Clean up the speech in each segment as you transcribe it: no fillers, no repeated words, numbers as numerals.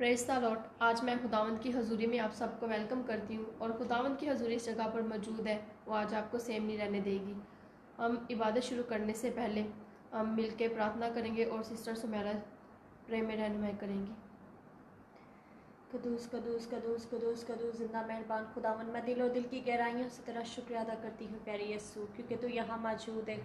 Praise the Lord. आज मैं खुदावंद की हजूरी में आप सबको वेलकम करती हूँ और खुदावंद की हजूरी इस जगह पर मौजूद है, वो आज आपको सेम नहीं रहने देगी। हम इबादत शुरू करने से पहले हम मिल के प्रार्थना करेंगे और सिस्टर सुमेरा प्रेम में रहनुमाई करेंगी। कदूस कदूस कदूस कदूस कदूस जिंदा मेहरबान खुदावन, मैं दिलो दिल की गहराइयों से तेरा शुक्र अदा करती हूँ प्यारे यीशु, क्योंकि तू यहाँ मौजूद है।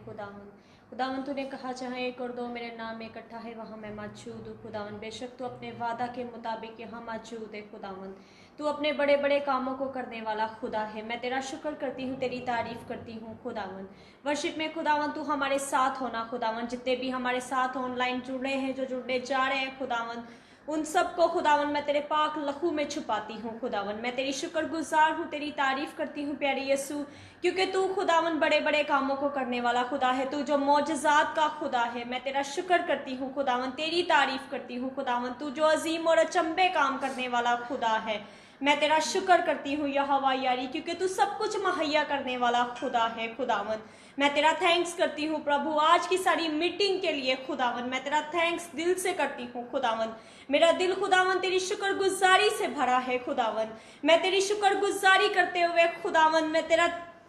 खुदावन तूने कहा जहाँ एक और दो मेरे नाम में इकट्ठा है वहाँ मैं मौजूद हूँ। खुदावन बेशक तू अपने वादा के मुताबिक यहाँ मौजूद है। खुदावन तू अपने बड़े बड़े कामों को करने वाला खुदा है। मैं तेरा शुक्र करती हूँ, तेरी तारीफ करती हूँ। खुदावन वर्शिप में खुदावन तू हमारे साथ होना। खुदावन जितने भी हमारे साथ ऑनलाइन जुड़े हैं, जो जुड़ने जा रहे हैं, खुदावन उन सबको खुदावन मैं तेरे पाक लहू में छुपाती हूँ। खुदावन मैं तेरी शुक्रगुजार हूँ, तेरी तारीफ करती हूँ प्यारे यीशु, क्योंकि तू खुदावन बड़े बड़े कामों को करने वाला खुदा है। तू जो मौजज़ात का खुदा है, मैं तेरा शुक्र करती हूँ खुदावन, तेरी तारीफ करती हूँ खुदावन। तू जो अजीम और अचंभे काम करने वाला खुदा है, मैं तेरा शुक्र करती हूँ यहोवा यारी, क्योंकि तू सब कुछ मुहैया करने वाला खुदा है। खुदावन मैं तेरा थैंक्स करती हूँ प्रभु आज की सारी मीटिंग के लिए। खुदावन मैं तेरा थैंक्स दिल से करती हूँ। खुदावन मेरा दिल खुदावन तेरी शुक्रगुजारी से भरा है। खुदावन मैं तेरी शुक्रगुजारी करते हुए खुदावन मैं तेरा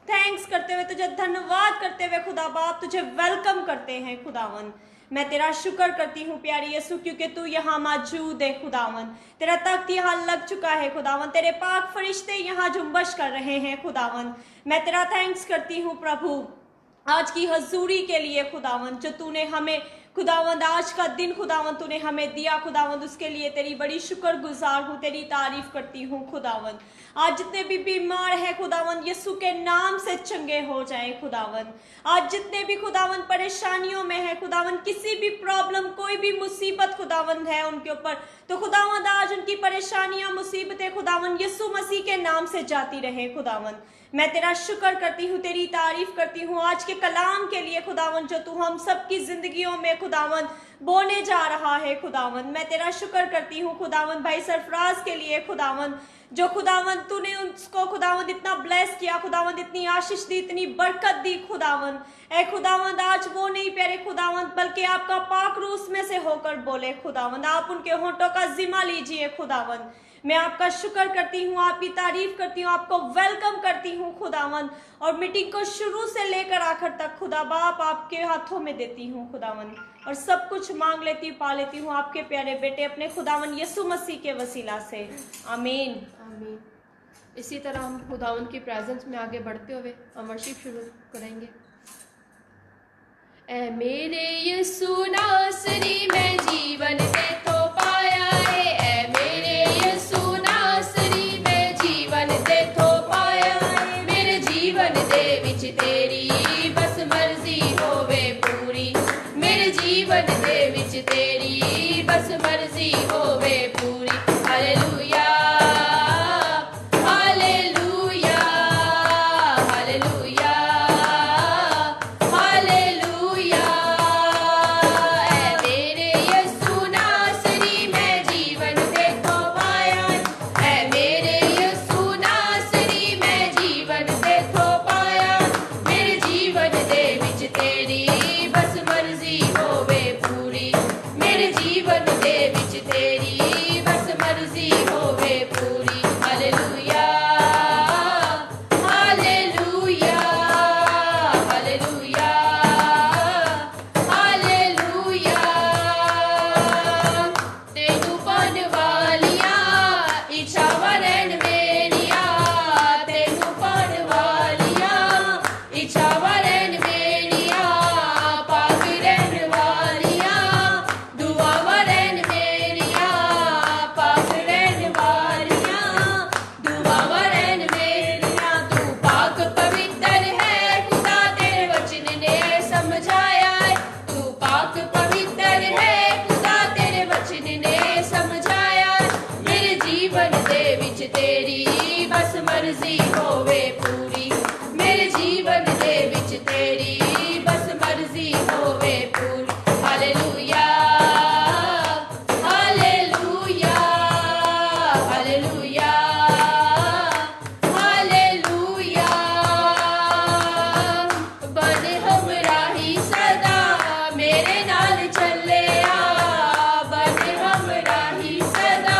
थैंक्स करते हुए, तुझे धन्यवाद करते हुए खुदा बाप तुझे वेलकम करते हैं। खुदावन मैं तेरा शुक्र करती हूँ प्यारे यीशु, क्योंकि तू यहाँ मौजूद है। खुदावन तेरा तख्त यहाँ लग चुका है। खुदावन तेरे पाक फरिश्ते यहाँ जुम्बश कर रहे हैं। खुदावन मैं तेरा थैंक्स करती हूँ प्रभु आज की हजूरी के लिए। खुदावन जो तूने हमें खुदावंद आज का दिन खुदावंद तूने हमें दिया खुदावंद, उसके लिए तेरी बड़ी शुक्रगुजार हूँ, तेरी तारीफ करती हूँ। खुदावंद आज जितने भी बीमार हैं खुदावंद यीशु के नाम से चंगे हो जाए। खुदावंद आज जितने भी खुदावंद परेशानियों में है खुदावंद, किसी भी प्रॉब्लम कोई भी मुसीबत खुदावंद है उनके ऊपर, तो खुदावंद आज उनकी परेशानियां मुसीबतें खुदावंद यीशु मसीह के नाम से जाती रहे। खुदावंद मैं तेरा शुक्र करती हूँ, तेरी तारीफ करती हूँ आज के कलाम के लिए खुदावन, जो तू हम सबकी जिंदगियों में खुदावन बोने जा रहा है। खुदावन मैं तेरा शुक्र करती हूँ खुदावन भाई सरफराज के लिए खुदावन, जो खुदावन तूने उसको खुदावन इतना ब्लेस किया, खुदावन इतनी आशीष दी, इतनी बरकत दी। खुदावन ए खुदावन आज वो नहीं प्यारे खुदावन, बल्कि आपका पाक रूस में से होकर बोले। खुदावन आप उनके होंठों का जिम्मा लीजिए। खुदावन मैं आपका शुक्र करती हूँ, आपकी तारीफ करती हूँ, आपको वेलकम करती हूँ खुदावन, और मीटिंग को शुरू से लेकर आखिर तक खुदा बाप आपके हाथों में देती हूँ खुदावन, और सब कुछ मांग लेती हूँ पा लेती हूँ आपके प्यारे बेटे अपने खुदावन यीशु मसीह के वसीला से, आमीन आमीन। इसी तरह हम खुदावन की प्रेजेंस में आगे बढ़ते हुए हम वर्शिप शुरू करेंगे। ऐ मेरे यीशु नासरी मैं जीवन दे तो पाया है, ऐ मेरे यीशु नासरी मैं जीवन दे तो पाया है, मेरे जीवन दे विच तेरी बस मर्जी होवे पूरी, मेरे जीवन दे विच तेरी बस मर्जी होवे पूरी। Hallelujah hallelujah hallelujah hallelujah. ऐ मेरे यीशु नासरी मैं जीवन दे तो पाया, ऐ मेरे यीशु नासरी मैं जीवन दे तो पाया, मेरे जीवन दे विच तेरी बस मर्जी होवे पूरी, मेरे जीवन दे विच तेरी बस मर्जी होवे पूरी। Hallelujah hallelujah hallelujah hallelujah. तेनू पाने वालिया इच्छावां रहन मेरिया, तेनू पाने वालिया इच्छावां रहन मेरिया, पाक रहन वालिया दुआवां रहन मेरिया, पाक रहन वालिया दुआवां रहन मेरिया। तू पाक पवित्र है खुदा तेरे वचन ने समझाया है, तू पाक पवित्र है खुदा तेरे वचन ने समझाया है, मेरे जीवन दे विच तेरी बस मर्जी होवे पूरी, मेरे जीवन दे विच तेरी बस मर्जी होवे पूरी। Hallelujah hallelujah hallelujah hallelujah. बन हमरा ही सदा मेरे नाल चले आ, बन हमरा ही सदा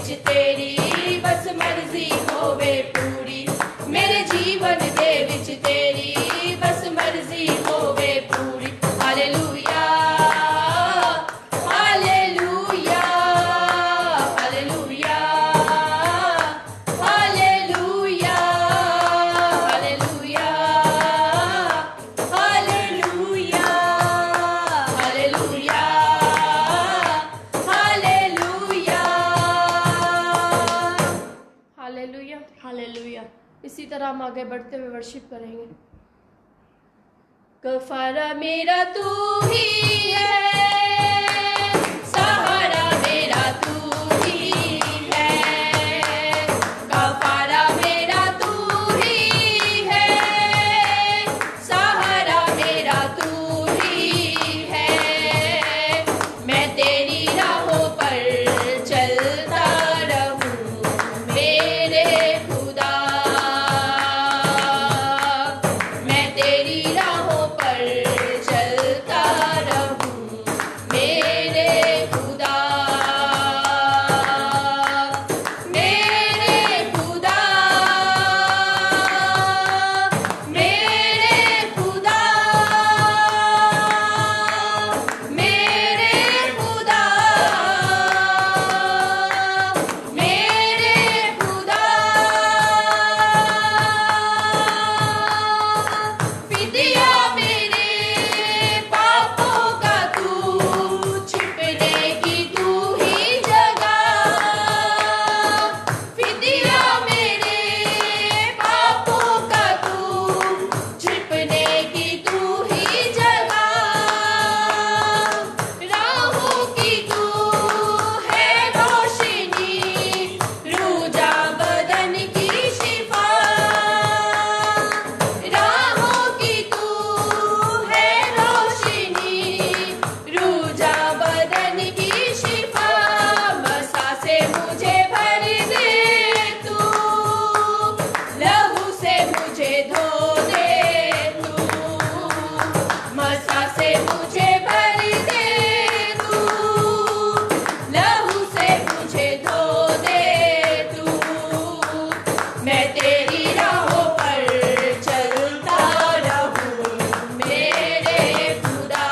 विच तेरी बस मर्जी होवे पूरी मेरे जीवन दे विच तेरी बस मर्जी होवे पूरी hallelujah hallelujah hallelujah hallelujah hallelujah hallelujah hallelujah hallelujah hallelujah hallelujah. इसी तरह हम आगे बढ़ते हुए वर्शिप करेंगे। कफारा मेरा तू ही है, सहारा मेरा तू ही है, कफारा मेरा तू ही है, सहारा मेरा तू ही है। मैं तेरी राहों पर चलता रहूं मेरे खुदा, मैं तेरी राहों पर चलता रहूं मेरे खुदा, मेरे खुदा, मेरे खुदा, मेरे खुदा, मेरे खुदा। फिदिया मेरे पापों का तू, छिपने की तू ही जगह, फिदिया मेरे पापों का तू, छिपने की तू ही जगह, राहों की तू है रोशनी, रूजा बदन की शिफा, राहों की तू है रोशनी, रूजा बदन की शिफा, मसा से मुझे भर दे तू, लहू से मुझे धो दे तू, मसा से मुझे भर दे तू, लहू से मुझे धो दे तू, मैं तेरी राहों पर चलता रहूं मेरे खुदा,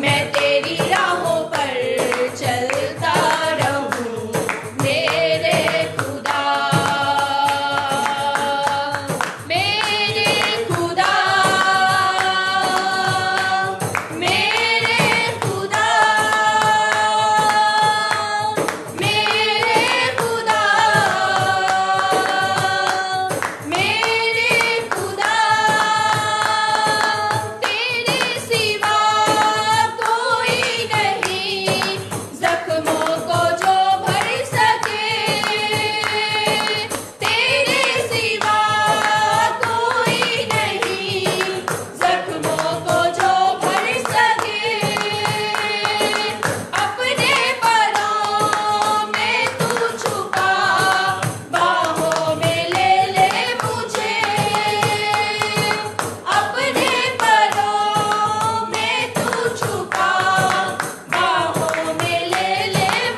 मैं तेरी राहों पर चलता रहूं मेरे खुदा, मेरे खुदा, मेरे खुदा, मेरे खुदा, मेरे खुदा, तेरे सिवा कोई नहीं, जख्मों को जो भर सके, तेरे सिवा कोई नहीं, जख्मों को जो भर सके, अपने परों में तू छुपा, बाहों में ले मुझे, अपने परों में तू छुपा, बाहों में ले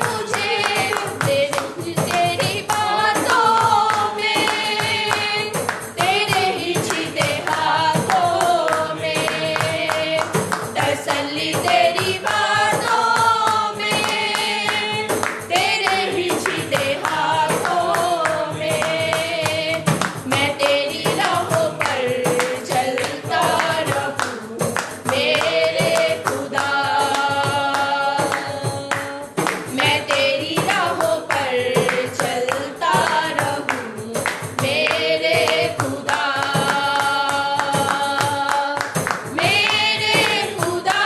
मुझे, तेरी बातों में, तेरे ही छीते हाथों में, तसल्ली तेरी बातों में, तेरे ही छीते हाथों में, मैं तेरी राहों पर चलता रहूं मेरे खुदा, मैं तेरी राहों पर चलता रहूं मेरे खुदा, मेरे खुदा,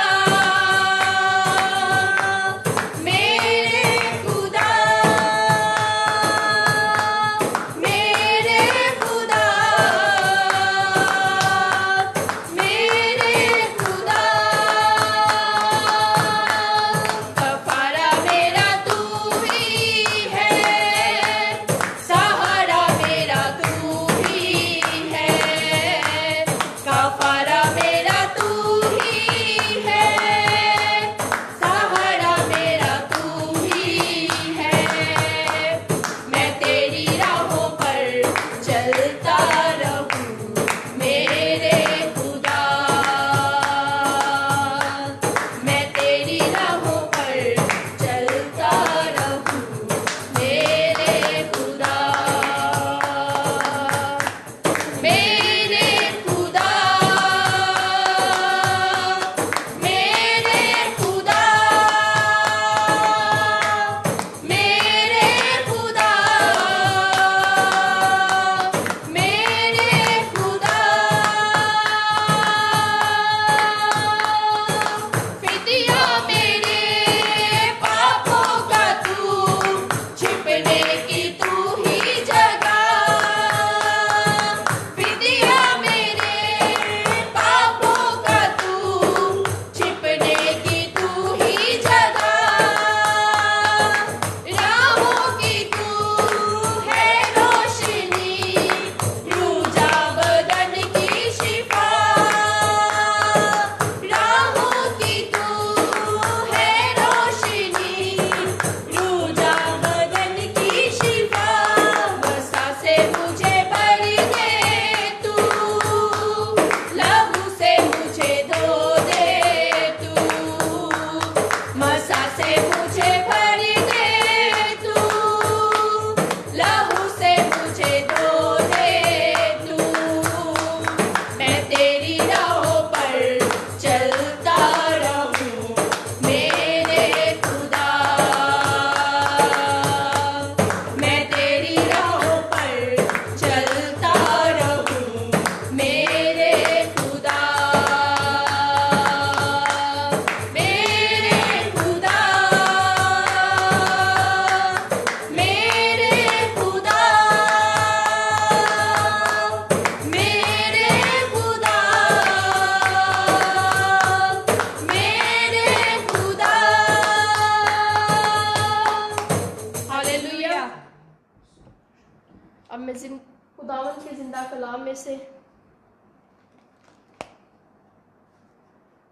खुदावंद के जिंदा कलाम में से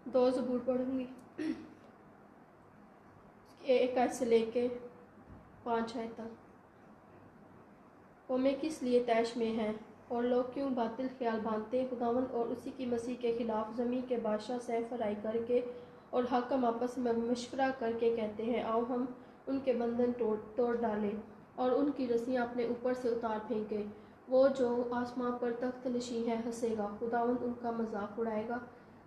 2 ज़बूर पढ़ूंगी, 1 आयत से लेके 5 आयत तक। कौमें किस लिए तैश में हैं और लोग क्यों बातिल ख्याल बांधते। खुदावंद और उसी की मसीह के खिलाफ ज़मीन के बादशाह सैफ फराई करके और हाकम आपस में मशवरा करके कहते हैं, आओ हम उनके बंधन तोड़ डालें और उनकी रस्सियाँ अपने ऊपर से उतार फेंके। वो जो आसमां पर तख्त नशी है हंसेगा, खुदावंद उनका मजाक उड़ाएगा।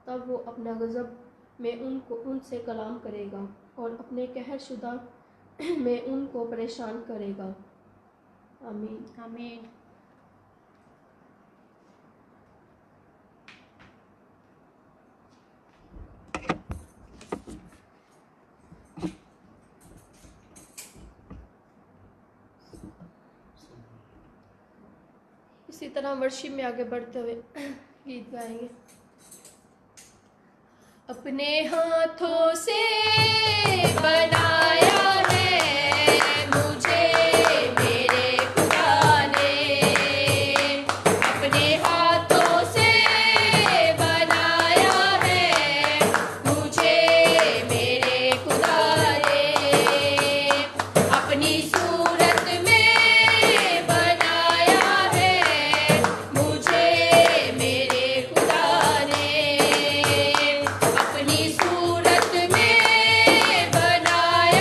तब वो अपना गज़ब में उनसे कलाम करेगा और अपने कहर शुदा में उनको परेशान करेगा। आमीन। आमीन। इसी तरह वर्शिप में आगे बढ़ते हुए गीत गाएंगे। अपने हाथों से बनाया है मुझे मेरे खुदा ने, अपने हाथों से बनाया है मुझे मेरे खुदा ने, अपनी सूरत में बनाया है मुझे मेरे खुदा ने, अपनी सूरत में बनाया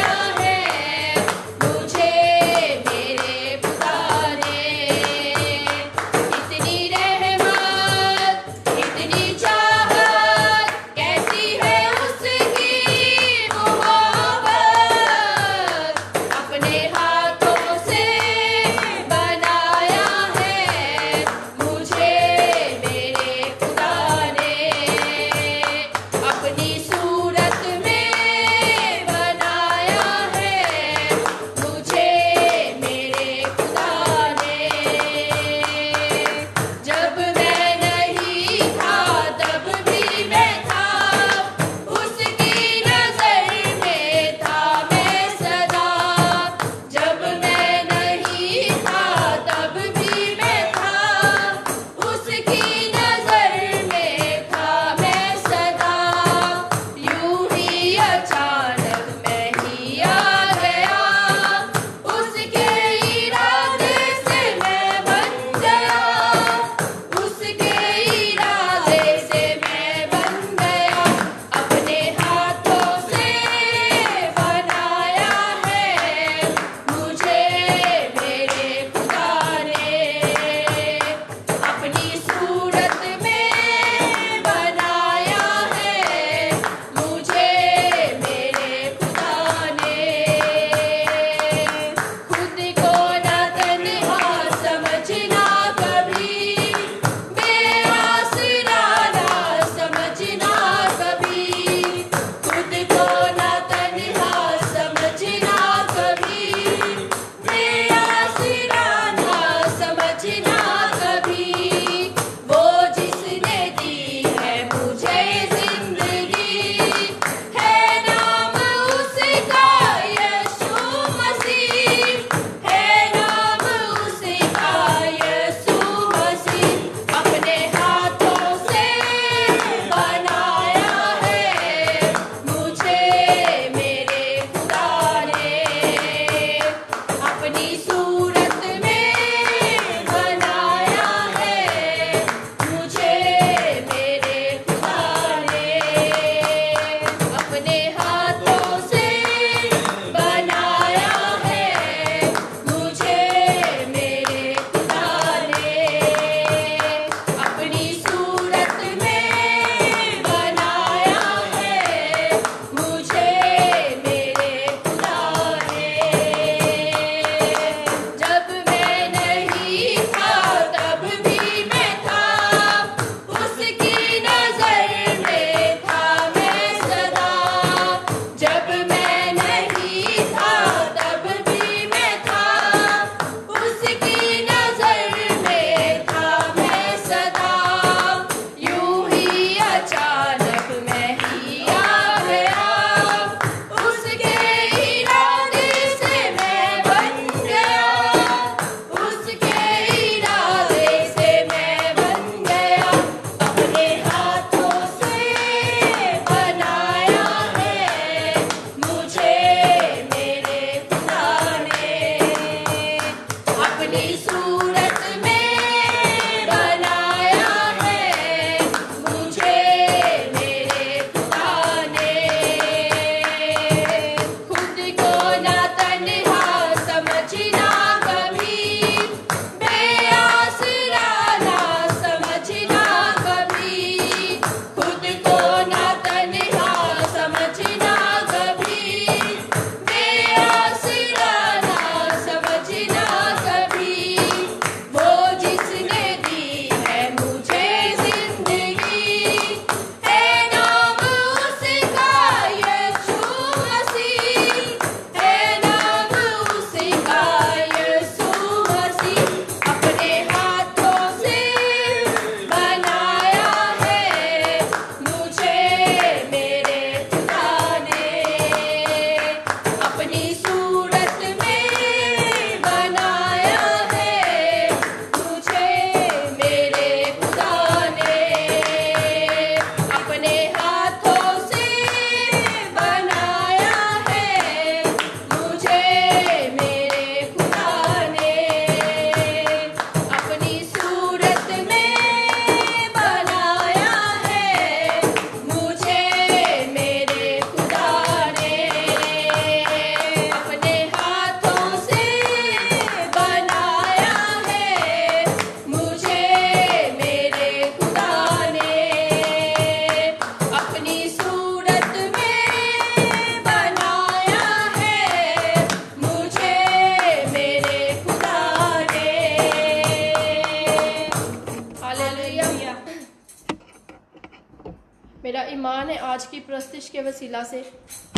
ईमान है आज की प्रस्तिश के वसीला से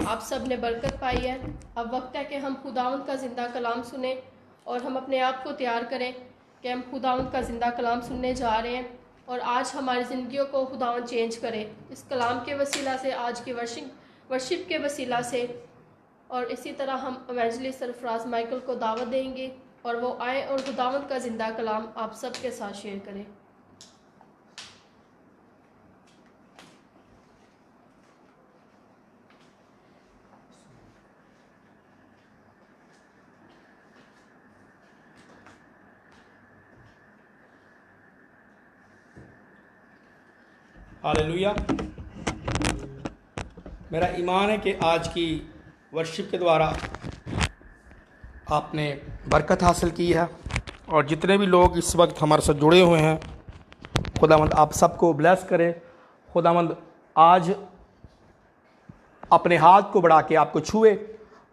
आप सब ने बरकत पाई है। अब वक्त है कि हम खुदावंद का ज़िंदा कलाम सुने और हम अपने आप को तैयार करें कि हम खुदावंद का ज़िंदा कलाम सुनने जा रहे हैं और आज हमारी ज़िंदगियों को खुदावंद चेंज करे इस कलाम के वसीला से, आज की वर्शिप के वसीला से। और इसी तरह हम एवेंजलिस्ट सरफराज माइकल को दावत देंगे और वो आए और खुदावंद का ज़िंदा कलाम आप सब के साथ शेयर करें। हालेलुया। मेरा ईमान है कि आज की वर्शिप के द्वारा आपने बरकत हासिल की है और जितने भी लोग इस वक्त हमारे साथ जुड़े हुए हैं, खुदावंद आप सबको ब्लेस करे। खुदावंद आज अपने हाथ को बढ़ा के आपको छुए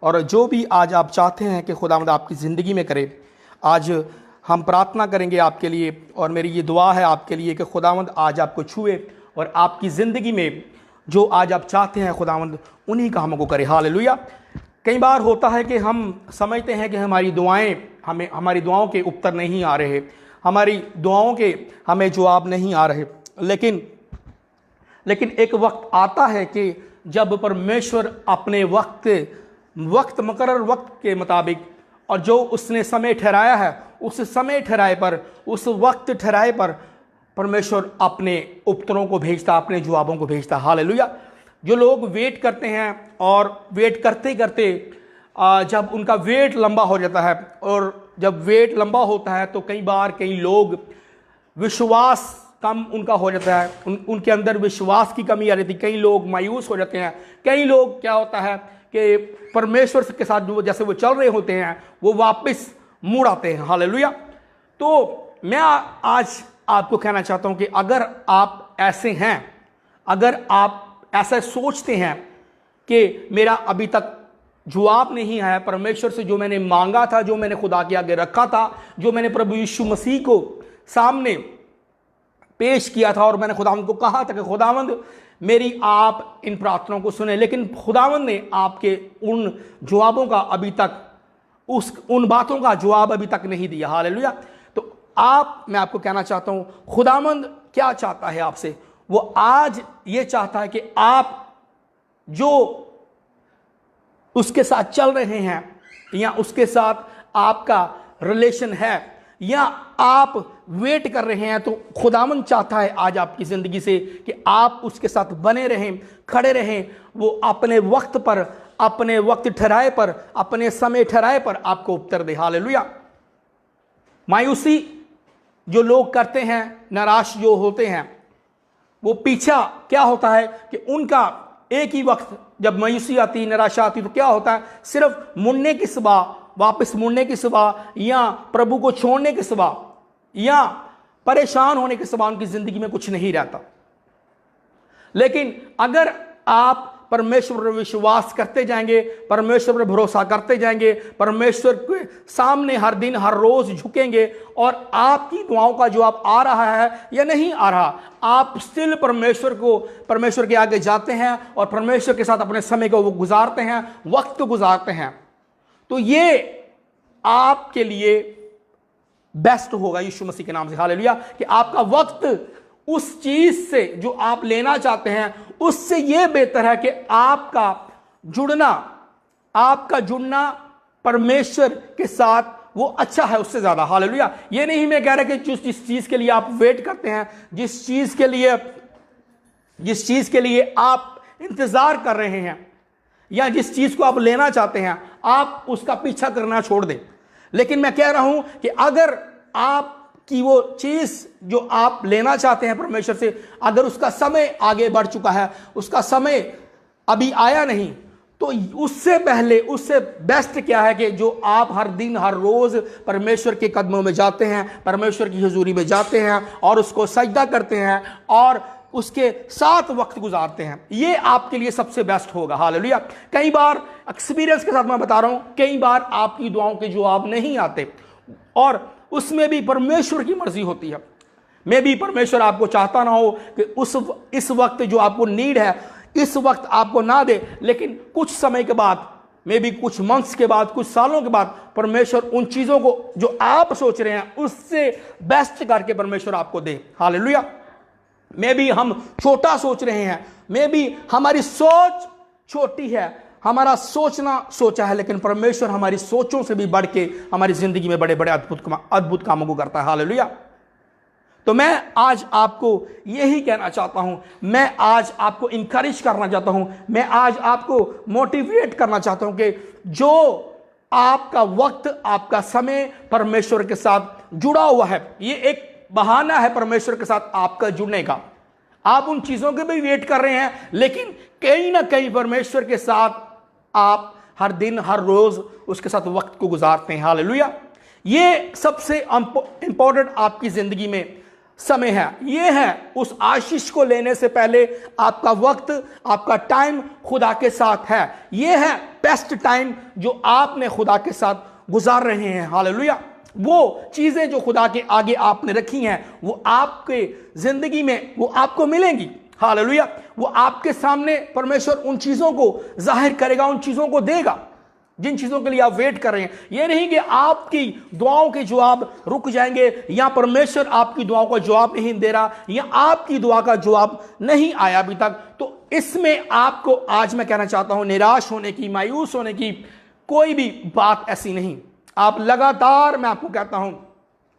और जो भी आज आप चाहते हैं कि खुदावंद आपकी ज़िंदगी में करे, आज हम प्रार्थना करेंगे आपके लिए और मेरी ये दुआ है आपके लिए कि खुदावंद आज आपको छुए और आपकी ज़िंदगी में जो आज आप चाहते हैं खुदावंद उन्हीं का हमको करे। हालेलुया। कई बार होता है कि हम समझते हैं कि हमारी दुआओं के उत्तर नहीं आ रहे, हमारी दुआओं के हमें जवाब नहीं आ रहे, लेकिन एक वक्त आता है कि जब परमेश्वर अपने मुकर्रर वक्त के मुताबिक और जो उसने समय ठहराया है उस समय ठहराए पर, उस वक्त ठहराए पर परमेश्वर अपने उत्तरों को भेजता, अपने जवाबों को भेजता। हालेलुया। जो लोग वेट करते हैं और वेट करते करते जब उनका वेट लंबा हो जाता है और जब वेट लंबा होता है तो कई लोग विश्वास कम उनका हो जाता है, उनके अंदर विश्वास की कमी आ जाती है। कई लोग मायूस हो जाते हैं। कई लोग क्या होता है कि परमेश्वर के साथ जो जैसे वो चल रहे होते हैं वो वापस मुड़ आते हैं। हालेलुया। तो मैं आज आपको कहना चाहता हूं कि अगर आप ऐसे हैं, अगर आप ऐसा सोचते हैं कि मेरा अभी तक जवाब नहीं आया परमेश्वर से, जो मैंने मांगा था, जो मैंने खुदा के आगे रखा था, जो मैंने प्रभु यीशु मसीह को सामने पेश किया था और मैंने खुदावंद को कहा था कि खुदावंद मेरी आप इन प्रार्थनाओं को सुने, लेकिन खुदावंद ने आपके उन जवाबों का अभी तक उन बातों का जवाब अभी तक नहीं दिया। हालेलुया। मैं आपको कहना चाहता हूं खुदावंद क्या चाहता है आपसे। वो आज ये चाहता है कि आप जो उसके साथ चल रहे हैं या उसके साथ आपका रिलेशन है या आप वेट कर रहे हैं, तो खुदावंद चाहता है आज आपकी ज़िंदगी से कि आप उसके साथ बने रहें, खड़े रहें। वो अपने वक्त पर, अपने वक्त ठहराए पर, अपने समय ठहराए पर आपको उत्तर दे। हालेलुया। मायूसी जो लोग करते हैं, निराश जो होते हैं, वो पीछा क्या होता है कि उनका एक ही वक्त जब मायूसी आती, निराशा आती, तो क्या होता है, सिर्फ मुड़ने की सिवा, वापस मुड़ने की सिवा या प्रभु को छोड़ने के सिवा या परेशान होने के सिवा उनकी जिंदगी में कुछ नहीं रहता। लेकिन अगर आप परमेश्वर पर विश्वास करते जाएंगे, परमेश्वर पर भरोसा करते जाएंगे, परमेश्वर के सामने हर दिन हर रोज झुकेंगे और आपकी दुआओं का जवाब आ रहा है या नहीं आ रहा, आप स्टिल परमेश्वर के आगे जाते हैं और परमेश्वर के साथ अपने समय को वो गुजारते हैं, वक्त गुजारते हैं, तो ये आपके लिए बेस्ट होगा यीशु मसीह के नाम से। हालेलुया। कि आपका वक्त उस चीज से जो आप लेना चाहते हैं उससे यह बेहतर है कि आपका जुड़ना परमेश्वर के साथ वो अच्छा है उससे ज्यादा। हालेलुया। ये नहीं मैं कह रहा कि जिस चीज के लिए आप वेट करते हैं, जिस चीज के लिए आप इंतजार कर रहे हैं या जिस चीज को आप लेना चाहते हैं, आप उसका पीछा करना छोड़ दें। लेकिन मैं कह रहा हूं कि अगर आप कि वो चीज जो आप लेना चाहते हैं परमेश्वर से, अगर उसका समय आगे बढ़ चुका है, उसका समय अभी आया नहीं, तो उससे पहले, उससे बेस्ट क्या है कि जो आप हर दिन हर रोज परमेश्वर के कदमों में जाते हैं, परमेश्वर की हुजूरी में जाते हैं और उसको सजदा करते हैं और उसके साथ वक्त गुजारते हैं, ये आपके लिए सबसे बेस्ट होगा। हालेलुया। कई बार एक्सपीरियंस के साथ मैं बता रहा हूं, कई बार आपकी दुआओं के जवाब नहीं आते और उसमें भी परमेश्वर की मर्जी होती है। मे भी परमेश्वर आपको चाहता ना हो कि इस वक्त जो आपको नीड है इस वक्त आपको ना दे, लेकिन कुछ समय के बाद, मे भी कुछ मंथ्स के बाद, कुछ सालों के बाद परमेश्वर उन चीज़ों को जो आप सोच रहे हैं उससे बेस्ट करके परमेश्वर आपको दे। हालेलुया। मे भी हम छोटा सोच रहे हैं, मे भी हमारी सोच छोटी है, हमारा सोचना सोचा है, लेकिन परमेश्वर हमारी सोचों से भी बढ़ के हमारी जिंदगी में बड़े बड़े अद्भुत कामों को करता है। हालेलुया। तो मैं आज आपको यही कहना चाहता हूं, मैं आज आपको इंकरेज करना चाहता हूं, मैं आज आपको मोटिवेट करना चाहता हूं कि जो आपका वक्त, आपका समय परमेश्वर के साथ जुड़ा हुआ है, ये एक बहाना है परमेश्वर के साथ आपका जुड़ने का। आप उन चीजों के भी वेट कर रहे हैं, लेकिन कहीं ना कहीं परमेश्वर के साथ आप हर दिन, हर रोज उसके साथ वक्त को गुजारते हैं। हालेलुया। ये सबसे इंपॉर्टेंट आपकी जिंदगी में समय है। ये है उस आशीष को लेने से पहले आपका वक्त, आपका टाइम खुदा के साथ है। ये है बेस्ट टाइम जो आपने खुदा के साथ गुजार रहे हैं। हालेलुया। वो चीजें जो खुदा के आगे आपने रखी हैं वो आपके जिंदगी में वो आपको मिलेंगी। हालेलुया। वो आपके सामने परमेश्वर उन चीजों को जाहिर करेगा, उन चीजों को देगा जिन चीजों के लिए आप वेट कर रहे हैं। यह नहीं कि आपकी दुआओं के जवाब रुक जाएंगे, या परमेश्वर आपकी दुआओं का जवाब नहीं दे रहा, या आपकी दुआ का जवाब नहीं आया अभी तक। तो इसमें आपको आज मैं कहना चाहता हूं, निराश होने की, मायूस होने की कोई भी बात ऐसी नहीं। आप लगातार, मैं आपको कहता हूं,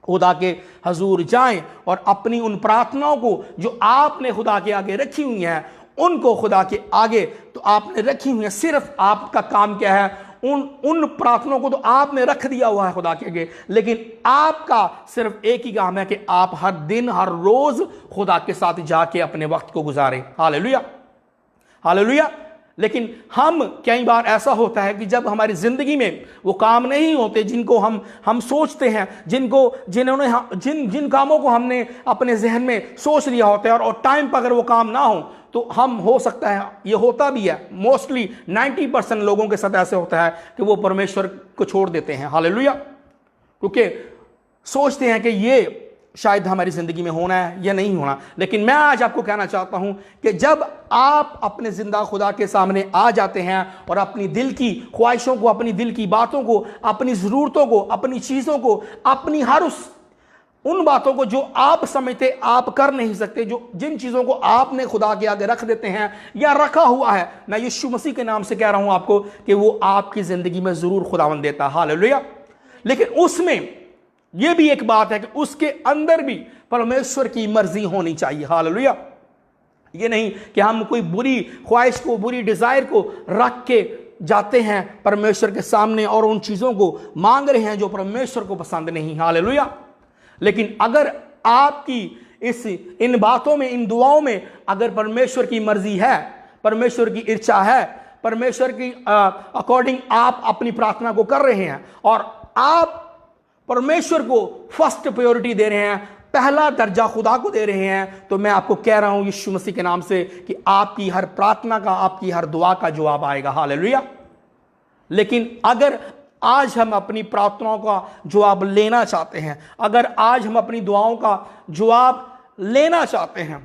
खुदा के हजूर जाएं और अपनी उन प्रार्थनाओं को जो आपने खुदा के आगे रखी हुई हैं उनको खुदा के आगे तो आपने रखी हुई है। सिर्फ आपका काम क्या है, उन प्रार्थनाओं को तो आपने रख दिया हुआ है खुदा के आगे, लेकिन आपका सिर्फ एक ही काम है कि आप हर दिन, हर रोज खुदा के साथ जाके अपने वक्त को गुजारें। हालेलुया। हालेलुया। लेकिन हम कई बार ऐसा होता है कि जब हमारी जिंदगी में वो काम नहीं होते जिनको हम सोचते हैं, जिन कामों को हमने अपने जहन में सोच लिया होता है, और टाइम पर अगर वो काम ना हो तो हम, हो सकता है, ये होता भी है, मोस्टली 90% लोगों के साथ ऐसे होता है कि वो परमेश्वर को छोड़ देते हैं। हालेलुया। क्योंकि सोचते हैं कि ये शायद हमारी जिंदगी में होना है या नहीं होना। लेकिन मैं आज आपको कहना चाहता हूं कि जब आप अपने जिंदा खुदा के सामने आ जाते हैं और अपनी दिल की ख्वाहिशों को, अपनी दिल की बातों को, अपनी ज़रूरतों को, अपनी चीज़ों को, अपनी हर उन बातों को जो आप समझते आप कर नहीं सकते, जिन चीज़ों को आपने खुदा के आगे रख देते हैं या रखा हुआ है, मैं यीशु मसीह के नाम से कह रहा हूं आपको कि वो आपकी ज़िंदगी में ज़रूर खुदावंद देता है। हालेलुया। लेकिन उसमें यह भी एक बात है कि उसके अंदर भी परमेश्वर की मर्जी होनी चाहिए। हालेलुया। ये नहीं कि हम कोई बुरी ख्वाहिश को, बुरी डिज़ायर को रख के जाते हैं परमेश्वर के सामने और उन चीज़ों को मांग रहे हैं जो परमेश्वर को पसंद नहीं। हालेलुया। लेकिन अगर आपकी इन बातों में, इन दुआओं में अगर परमेश्वर की मर्जी है, परमेश्वर की इच्छा है, परमेश्वर की अकॉर्डिंग आप अपनी प्रार्थना को कर रहे हैं और आप परमेश्वर को फर्स्ट प्रायोरिटी दे रहे हैं, पहला दर्जा खुदा को दे रहे हैं, तो मैं आपको कह रहा हूं यीशु मसीह के नाम से कि आपकी हर प्रार्थना का, आपकी हर दुआ का जवाब आएगा। हालेलुया। लेकिन अगर आज हम अपनी प्रार्थनाओं का जवाब लेना चाहते हैं, अगर आज हम अपनी दुआओं का जवाब लेना चाहते हैं,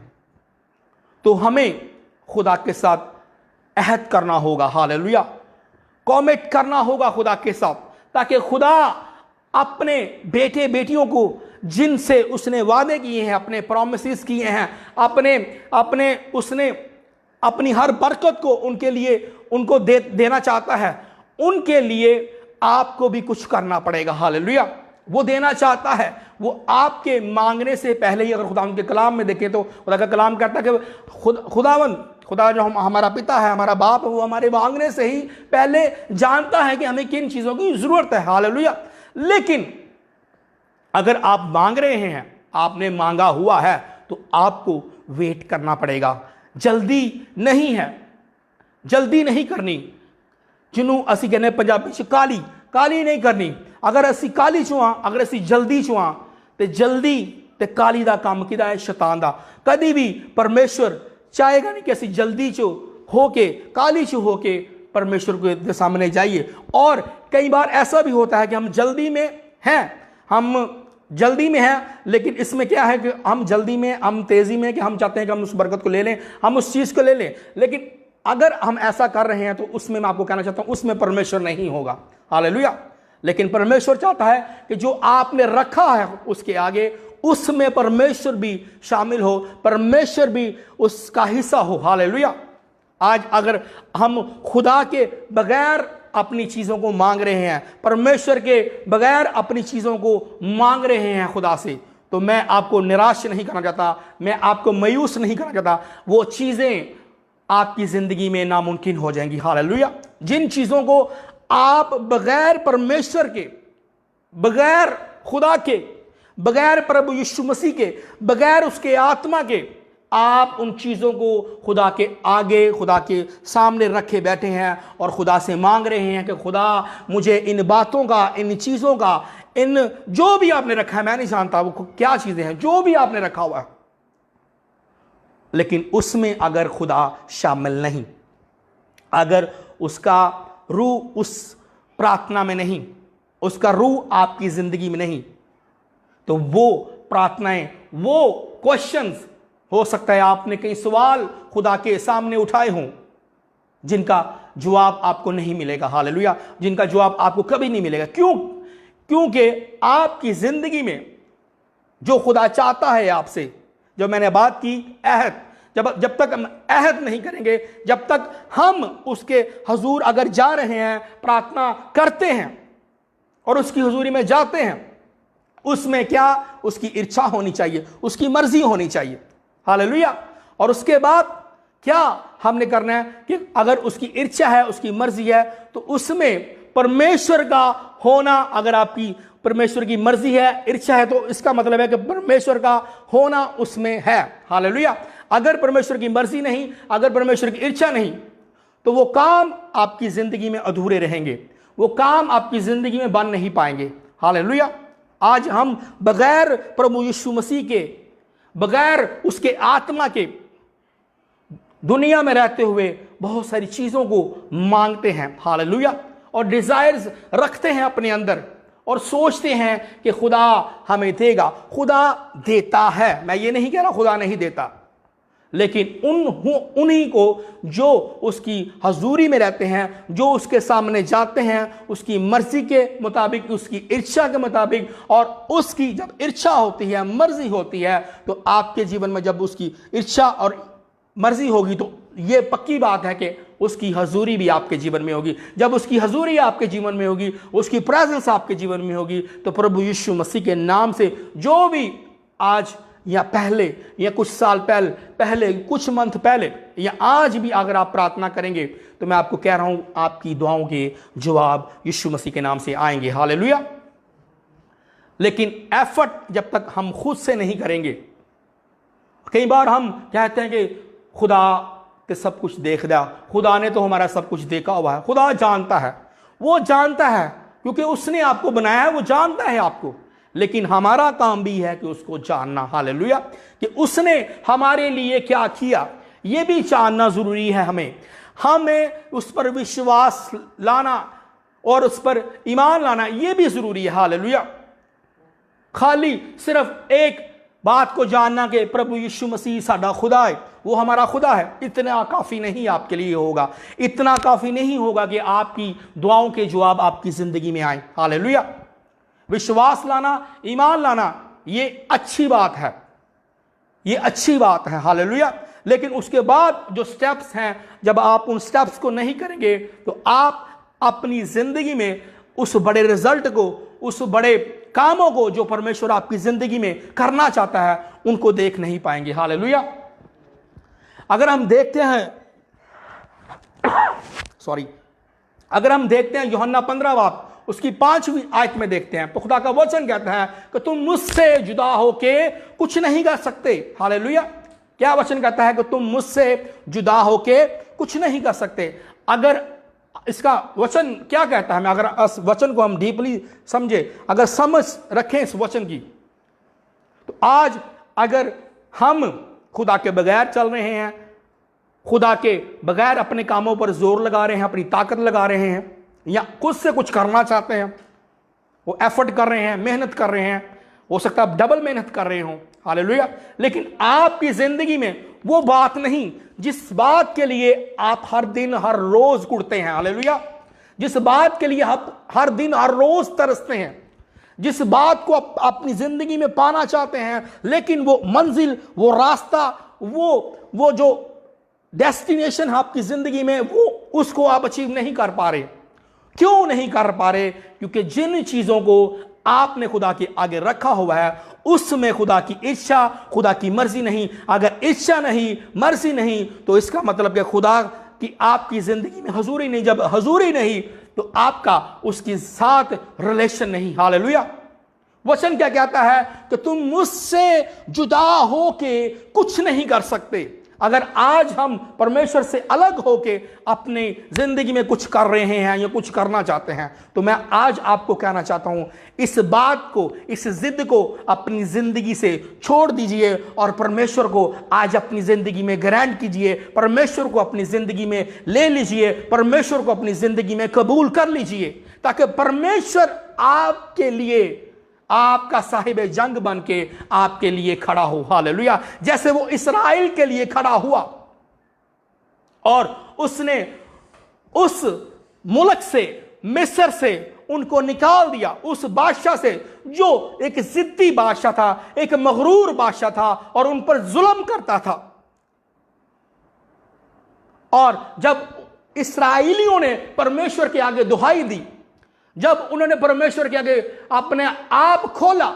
तो हमें खुदा के साथ अहद करना होगा। हालेलुया। कमिट करना होगा खुदा के साथ, ताकि खुदा अपने बेटे बेटियों को जिनसे उसने वादे किए हैं, अपने प्रॉमिसेस किए हैं, उसने अपनी हर बरकत को उनके लिए उनको देना चाहता है, उनके लिए आपको भी कुछ करना पड़ेगा। हालेलुया। वो देना चाहता है, वो आपके मांगने से पहले ही। अगर खुदा के कलाम में देखें तो खुदा का कलाम कहता है कि खुदा जो हमारा पिता है, हमारा बाप है, वो हमारे मांगने से ही पहले जानता है कि हमें किन चीज़ों की ज़रूरत है। हालेलुया। लेकिन अगर आप मांग रहे हैं, आपने मांगा हुआ है, तो आपको वेट करना पड़ेगा। जल्दी नहीं है, जल्दी नहीं करनी। जिन्हों असी कहने पंजाबी च काली नहीं करनी। अगर असी काली चुआ, अगर असी जल्दी चुआ, तो जल्दी ते काली दा काम किदा है? शैतान दा। कभी भी परमेश्वर चाहेगा नहीं कि असी जल्दी चो होके, काली चो होके परमेश्वर के सामने जाइए। और कई बार ऐसा भी होता है कि हम जल्दी में हैं, हम जल्दी में है, लेकिन इसमें क्या है कि हम जल्दी में, हम तेजी में, कि हम चाहते हैं कि हम उस बरकत को ले लें, हम उस चीज को ले लें। लेकिन अगर हम ऐसा कर रहे हैं तो उसमें मैं आपको कहना चाहता हूं, उसमें परमेश्वर नहीं होगा। हालेलुया। लेकिन परमेश्वर चाहता है कि जो आपने रखा है उसके आगे, उसमें परमेश्वर भी शामिल हो, परमेश्वर भी उसका हिस्सा हो। हालेलुया। आज अगर हम खुदा के बगैर अपनी चीजों को मांग रहे हैं, परमेश्वर के बगैर अपनी चीजों को मांग रहे हैं खुदा से, तो मैं आपको निराश नहीं करना चाहता, मैं आपको मायूस नहीं करना चाहता। वो चीजें आपकी जिंदगी में नामुमकिन हो जाएंगी। हालेलुया। जिन चीजों को आप बगैर परमेश्वर के, बगैर खुदा के, बगैर प्रभु यीशु मसीह के, बगैर उसके आत्मा के, आप उन चीजों को खुदा के आगे, खुदा के सामने रखे बैठे हैं और खुदा से मांग रहे हैं कि खुदा मुझे इन बातों का, इन चीजों का, इन जो भी आपने रखा है, मैं नहीं जानता वो क्या चीजें हैं, जो भी आपने रखा हुआ है, लेकिन उसमें अगर खुदा शामिल नहीं, अगर उसका रूह उस प्रार्थना में नहीं, उसका रूह आपकी जिंदगी में नहीं, तो वो प्रार्थनाएं, वो क्वेश्चंस, हो सकता है आपने कई सवाल खुदा के सामने उठाए हों जिनका जवाब आपको नहीं मिलेगा। हालेलुया। जिनका जवाब आपको कभी नहीं मिलेगा। क्यों? क्योंकि आपकी जिंदगी में जो खुदा चाहता है आपसे, जो मैंने बात की अहद, जब तक हम अहद नहीं करेंगे, जब तक हम उसके हुजूर अगर जा रहे हैं, प्रार्थना करते हैं और उसकी हुजूरी में जाते हैं, उसमें क्या? उसकी इच्छा होनी चाहिए, उसकी मर्जी होनी चाहिए। हालेलुया। और उसके बाद क्या हमने करना है कि अगर उसकी इच्छा है, उसकी मर्जी है, तो उसमें परमेश्वर का होना, अगर आपकी परमेश्वर की मर्जी है, इच्छा है, तो इसका मतलब है कि परमेश्वर का होना उसमें है। हालेलुया। अगर परमेश्वर की मर्जी नहीं, अगर परमेश्वर की इच्छा नहीं, तो वो काम आपकी जिंदगी में अधूरे रहेंगे, वो काम आपकी जिंदगी में बन नहीं पाएंगे। हालेलुया। आज हम बगैर प्रभु यीशु मसीह के, बगैर उसके आत्मा के, दुनिया में रहते हुए बहुत सारी चीजों को मांगते हैं। हालेलुया। और डिजायर्स रखते हैं अपने अंदर और सोचते हैं कि खुदा हमें देगा। खुदा देता है, मैं ये नहीं कह रहा खुदा नहीं देता, लेकिन उन्हीं को जो उसकी हजूरी में रहते हैं, जो उसके सामने जाते हैं, उसकी मर्जी के मुताबिक, उसकी इच्छा के मुताबिक, और उसकी जब इच्छा होती है, मर्जी होती है, तो आपके जीवन में जब उसकी इच्छा और मर्जी होगी, तो ये पक्की बात है कि उसकी हजूरी भी आपके जीवन में होगी। जब उसकी हजूरी आपके जीवन में होगी, उसकी प्रेजेंस आपके जीवन में होगी, तो प्रभु यीशु मसीह के नाम से जो भी आज या पहले या कुछ साल पहले कुछ मंथ पहले या आज भी अगर आप प्रार्थना करेंगे, तो मैं आपको कह रहा हूं आपकी दुआओं के जवाब यीशु मसीह के नाम से आएंगे। हालेलुया। लेकिन एफर्ट जब तक हम खुद से नहीं करेंगे, कई बार हम कहते हैं कि खुदा ते सब कुछ देख दिया, खुदा ने तो हमारा सब कुछ देखा हुआ है, खुदा जानता है, वो जानता है क्योंकि उसने आपको बनाया है, वो जानता है आपको, लेकिन हमारा काम भी है कि उसको जानना। हालेलुया। कि उसने हमारे लिए क्या किया, यह भी जानना जरूरी है। हमें उस पर विश्वास लाना और उस पर ईमान लाना, यह भी जरूरी है। हालेलुया। खाली सिर्फ एक बात को जानना कि प्रभु यीशु मसीह साडा खुदा है, वो हमारा खुदा है, इतना काफी नहीं आपके लिए होगा। इतना काफी नहीं होगा कि आपकी दुआओं के जवाब आपकी जिंदगी में आए। हालेलुया। विश्वास लाना, ईमान लाना, ये अच्छी बात है, ये अच्छी बात है। हालेलुया। लेकिन उसके बाद जो स्टेप्स हैं, जब आप उन स्टेप्स को नहीं करेंगे, तो आप अपनी जिंदगी में उस बड़े रिजल्ट को, उस बड़े कामों को जो परमेश्वर आपकी जिंदगी में करना चाहता है, उनको देख नहीं पाएंगे। हालेलुया। अगर हम देखते हैं अगर हम देखते हैं यूहन्ना 15 बाब उसकी 5वीं आयत में देखते हैं, तो खुदा का वचन कहता है कि तुम मुझसे जुदा होके कुछ नहीं कर सकते। हालेलुया। क्या वचन कहता है? कि तुम मुझसे जुदा होके कुछ नहीं कर सकते। अगर इसका वचन क्या कहता है, अगर इस वचन को हम डीपली समझे, अगर समझ रखें इस वचन की, तो आज अगर हम खुदा के बगैर चल रहे हैं, खुदा के बगैर अपने कामों पर जोर लगा रहे हैं, अपनी ताकत लगा रहे हैं, या खुद से कुछ करना चाहते हैं, वो एफर्ट कर रहे हैं, मेहनत कर रहे हैं, हो सकता है आप डबल मेहनत कर रहे हो, हालेलुया, लेकिन आपकी जिंदगी में वो बात नहीं जिस बात के लिए आप हर दिन हर रोज कुड़ते हैं, हालेलुया, जिस बात के लिए आप हर दिन हर रोज तरसते हैं, जिस बात को आप अपनी जिंदगी में पाना चाहते हैं, लेकिन वो मंजिल, वो रास्ता, वो जो डेस्टिनेशन है आपकी जिंदगी में, वो उसको आप अचीव नहीं कर पा रहे। क्यों नहीं कर पा रहे? क्योंकि जिन चीजों को आपने खुदा के आगे रखा हुआ है उसमें खुदा की इच्छा, खुदा की मर्जी नहीं। अगर इच्छा नहीं, मर्जी नहीं, तो इसका मतलब कि खुदा की आपकी जिंदगी में हजूरी नहीं। जब हजूरी नहीं तो आपका उसके साथ रिलेशन नहीं। हालेलुया। वचन क्या कहता है कि तुम मुझसे जुदा होके कुछ नहीं कर सकते। अगर आज हम परमेश्वर से अलग होके अपनी जिंदगी में कुछ कर रहे हैं या कुछ करना चाहते हैं, तो मैं आज आपको कहना चाहता हूं, इस बात को, इस जिद को अपनी जिंदगी से छोड़ दीजिए और परमेश्वर को आज अपनी जिंदगी में ग्रांट कीजिए, परमेश्वर को अपनी जिंदगी में ले लीजिए, परमेश्वर को अपनी जिंदगी में कबूल कर लीजिए, ताकि परमेश्वर आपके लिए, आपका साहिब जंग बन के आपके लिए खड़ा हो। हालेलुया। जैसे वो इस्राएल के लिए खड़ा हुआ और उसने उस मुल्क से, मिस्र से उनको निकाल दिया, उस बादशाह से जो एक जिद्दी बादशाह था, एक मगरूर बादशाह था और उन पर जुल्म करता था। और जब इस्राएलियों ने परमेश्वर के आगे दुहाई दी, जब उन्होंने परमेश्वर के आगे अपने आप खोला,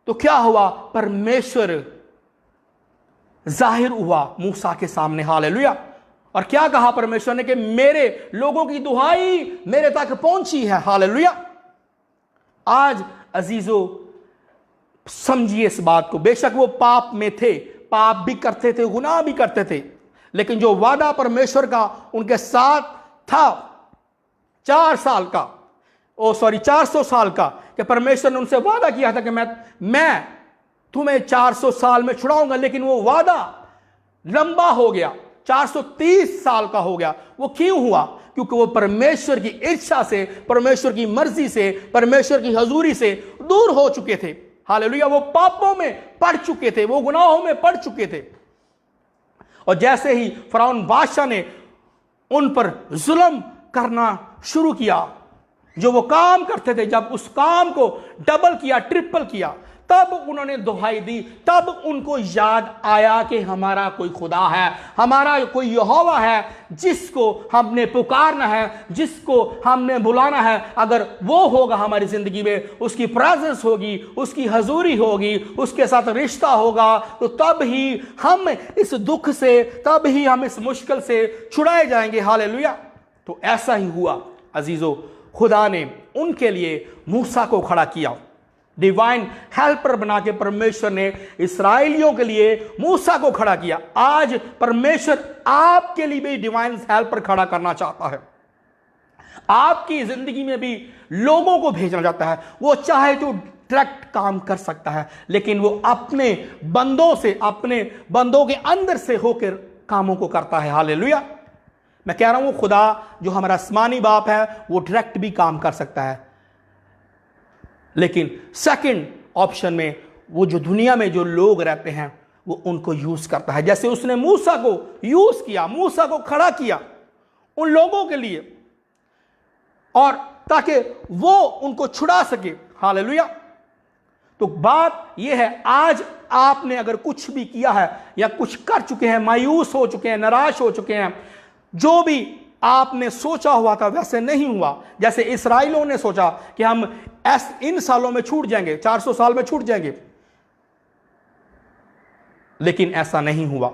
तो क्या हुआ? परमेश्वर जाहिर हुआ मूसा के सामने। हालेलुया। और क्या कहा परमेश्वर ने कि मेरे लोगों की दुहाई मेरे तक पहुंची है। हालेलुया। आज अजीजों समझिए इस बात को। बेशक वो पाप में थे, पाप भी करते थे, गुनाह भी करते थे, लेकिन जो वादा परमेश्वर का उनके साथ था 400 साल का, कि परमेश्वर ने उनसे वादा किया था कि मैं तुम्हें 400 साल में छुड़ाऊंगा, लेकिन वो वादा लंबा हो गया, 430 साल का हो गया। वो क्यों हुआ? क्योंकि वो परमेश्वर की इच्छा से, परमेश्वर की मर्जी से, परमेश्वर की हजूरी से दूर हो चुके थे। हालेलुया। वो पापों में पड़ चुके थे, वो गुनाहों में पड़ चुके थे। और जैसे ही फरौन बादशाह ने उन पर जुल्म करना शुरू किया, जो वो काम करते थे, जब उस काम को डबल किया, ट्रिपल किया, तब उन्होंने दुहाई दी, तब उनको याद आया कि हमारा कोई खुदा है, हमारा कोई यहोवा है जिसको हमने पुकारना है, जिसको हमने बुलाना है। अगर वो होगा हमारी जिंदगी में, उसकी प्रेजेंस होगी, उसकी हजूरी होगी, उसके साथ रिश्ता होगा, तो तब ही हम इस दुख से, तब ही हम इस मुश्किल से छुड़ाए जाएंगे। हालेलुया। तो ऐसा ही हुआ अजीजों। खुदा ने उनके लिए मूसा को खड़ा किया, डिवाइन हेल्पर बना के परमेश्वर ने इस्राएलियों के लिए मूसा को खड़ा किया। आज परमेश्वर आपके लिए भी डिवाइन हेल्पर खड़ा करना चाहता है। आपकी जिंदगी में भी लोगों को भेजना चाहता है। वो चाहे तो डायरेक्ट काम कर सकता है, लेकिन वो अपने बंदों से, अपने बंदों के अंदर से होकर कामों को करता है। हालेलुया। मैं कह रहा हूं खुदा जो हमारा आसमानी बाप है वो डायरेक्ट भी काम कर सकता है, लेकिन सेकंड ऑप्शन में वो जो दुनिया में जो लोग रहते हैं वो उनको यूज करता है। जैसे उसने मूसा को यूज किया, मूसा को खड़ा किया उन लोगों के लिए, और ताकि वो उनको छुड़ा सके। हालेलुया। तो बात यह है, आज आपने अगर कुछ भी किया है या कुछ कर चुके हैं, मायूस हो चुके हैं, निराश हो चुके हैं, जो भी आपने सोचा हुआ था वैसे नहीं हुआ, जैसे इस्राएलियों ने सोचा कि हम इन सालों में छूट जाएंगे, 400 साल में छूट जाएंगे, लेकिन ऐसा नहीं हुआ।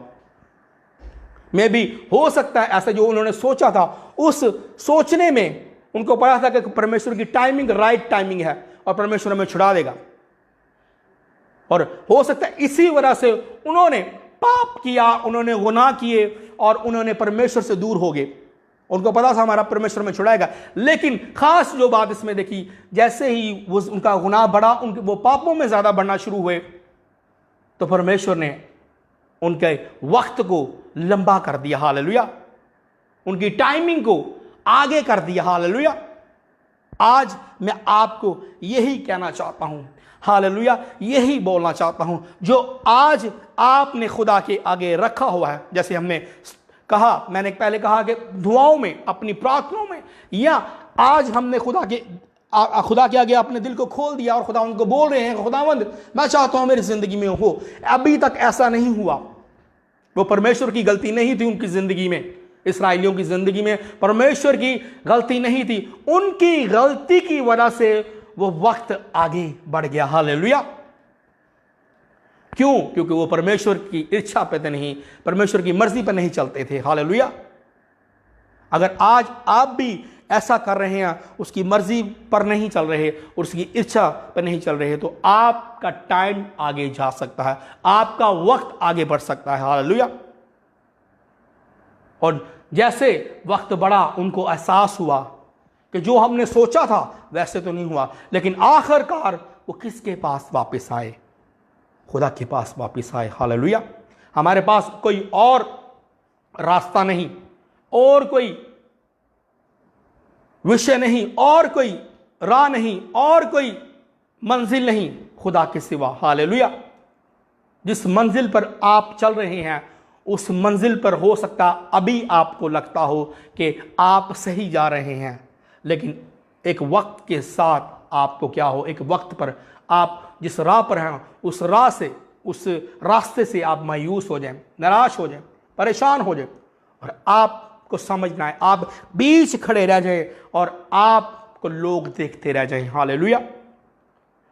मे भी हो सकता है ऐसा जो उन्होंने सोचा था, उस सोचने में उनको पता था कि परमेश्वर की टाइमिंग राइट टाइमिंग है और परमेश्वर हमें छुड़ा देगा। और हो सकता है इसी वजह से उन्होंने पाप किया, उन्होंने गुनाह किए और उन्होंने परमेश्वर से दूर हो गए। उनको पता था हमारा परमेश्वर में छुड़ाएगा, लेकिन खास जो बात इसमें देखी, जैसे ही वो उनका गुनाह बढ़ा, उनके वो पापों में ज्यादा बढ़ना शुरू हुए, तो परमेश्वर ने उनके वक्त को लंबा कर दिया। हालेलुया। उनकी टाइमिंग को आगे कर दिया। हालेलुया। आज मैं आपको यही कहना चाहता हूं, हालेलुया, यही बोलना चाहता हूं, जो आज आपने खुदा के आगे रखा हुआ है। जैसे हमने कहा, मैंने पहले कहा कि दुआओं में, अपनी प्रार्थनाओं में, या आज हमने खुदा के आगे अपने दिल को खोल दिया और खुदा उनको बोल रहे हैं, खुदावंद मैं चाहता हूं मेरी जिंदगी में हो। अभी तक ऐसा नहीं हुआ, वो परमेश्वर की गलती नहीं थी उनकी जिंदगी में, इस्राएलियों की जिंदगी में परमेश्वर की गलती नहीं थी, उनकी गलती की वजह से वो वक्त आगे बढ़ गया। हालेलुया। क्यों? क्योंकि वो परमेश्वर की इच्छा पे नहीं, परमेश्वर की मर्जी पर नहीं चलते थे। हालेलुया। अगर आज आप भी ऐसा कर रहे हैं, उसकी मर्जी पर नहीं चल रहे, उसकी इच्छा पर नहीं चल रहे, तो आपका टाइम आगे जा सकता है, आपका वक्त आगे बढ़ सकता है। हालेलुया। और जैसे वक्त बढ़ा, उनको एहसास हुआ कि जो हमने सोचा था वैसे तो नहीं हुआ, लेकिन आखिरकार वो किसके पास वापस आए? खुदा के पास वापस आए। हालेलुया। हमारे पास कोई और रास्ता नहीं, और कोई विषय नहीं, और कोई राह नहीं, और कोई मंजिल नहीं खुदा के सिवा। हालेलुया। जिस मंजिल पर आप चल रहे हैं, उस मंजिल पर हो सकता अभी आपको लगता हो कि आप सही जा रहे हैं, लेकिन एक वक्त के साथ आपको क्या हो, एक वक्त पर आप जिस राह पर हैं, उस राह से, उस रास्ते से आप मायूस हो जाएं, निराश हो जाएं, परेशान हो जाएं, और आपको समझना है, आप बीच खड़े रह जाएं और आपको लोग देखते रह जाएं। हालेलुया।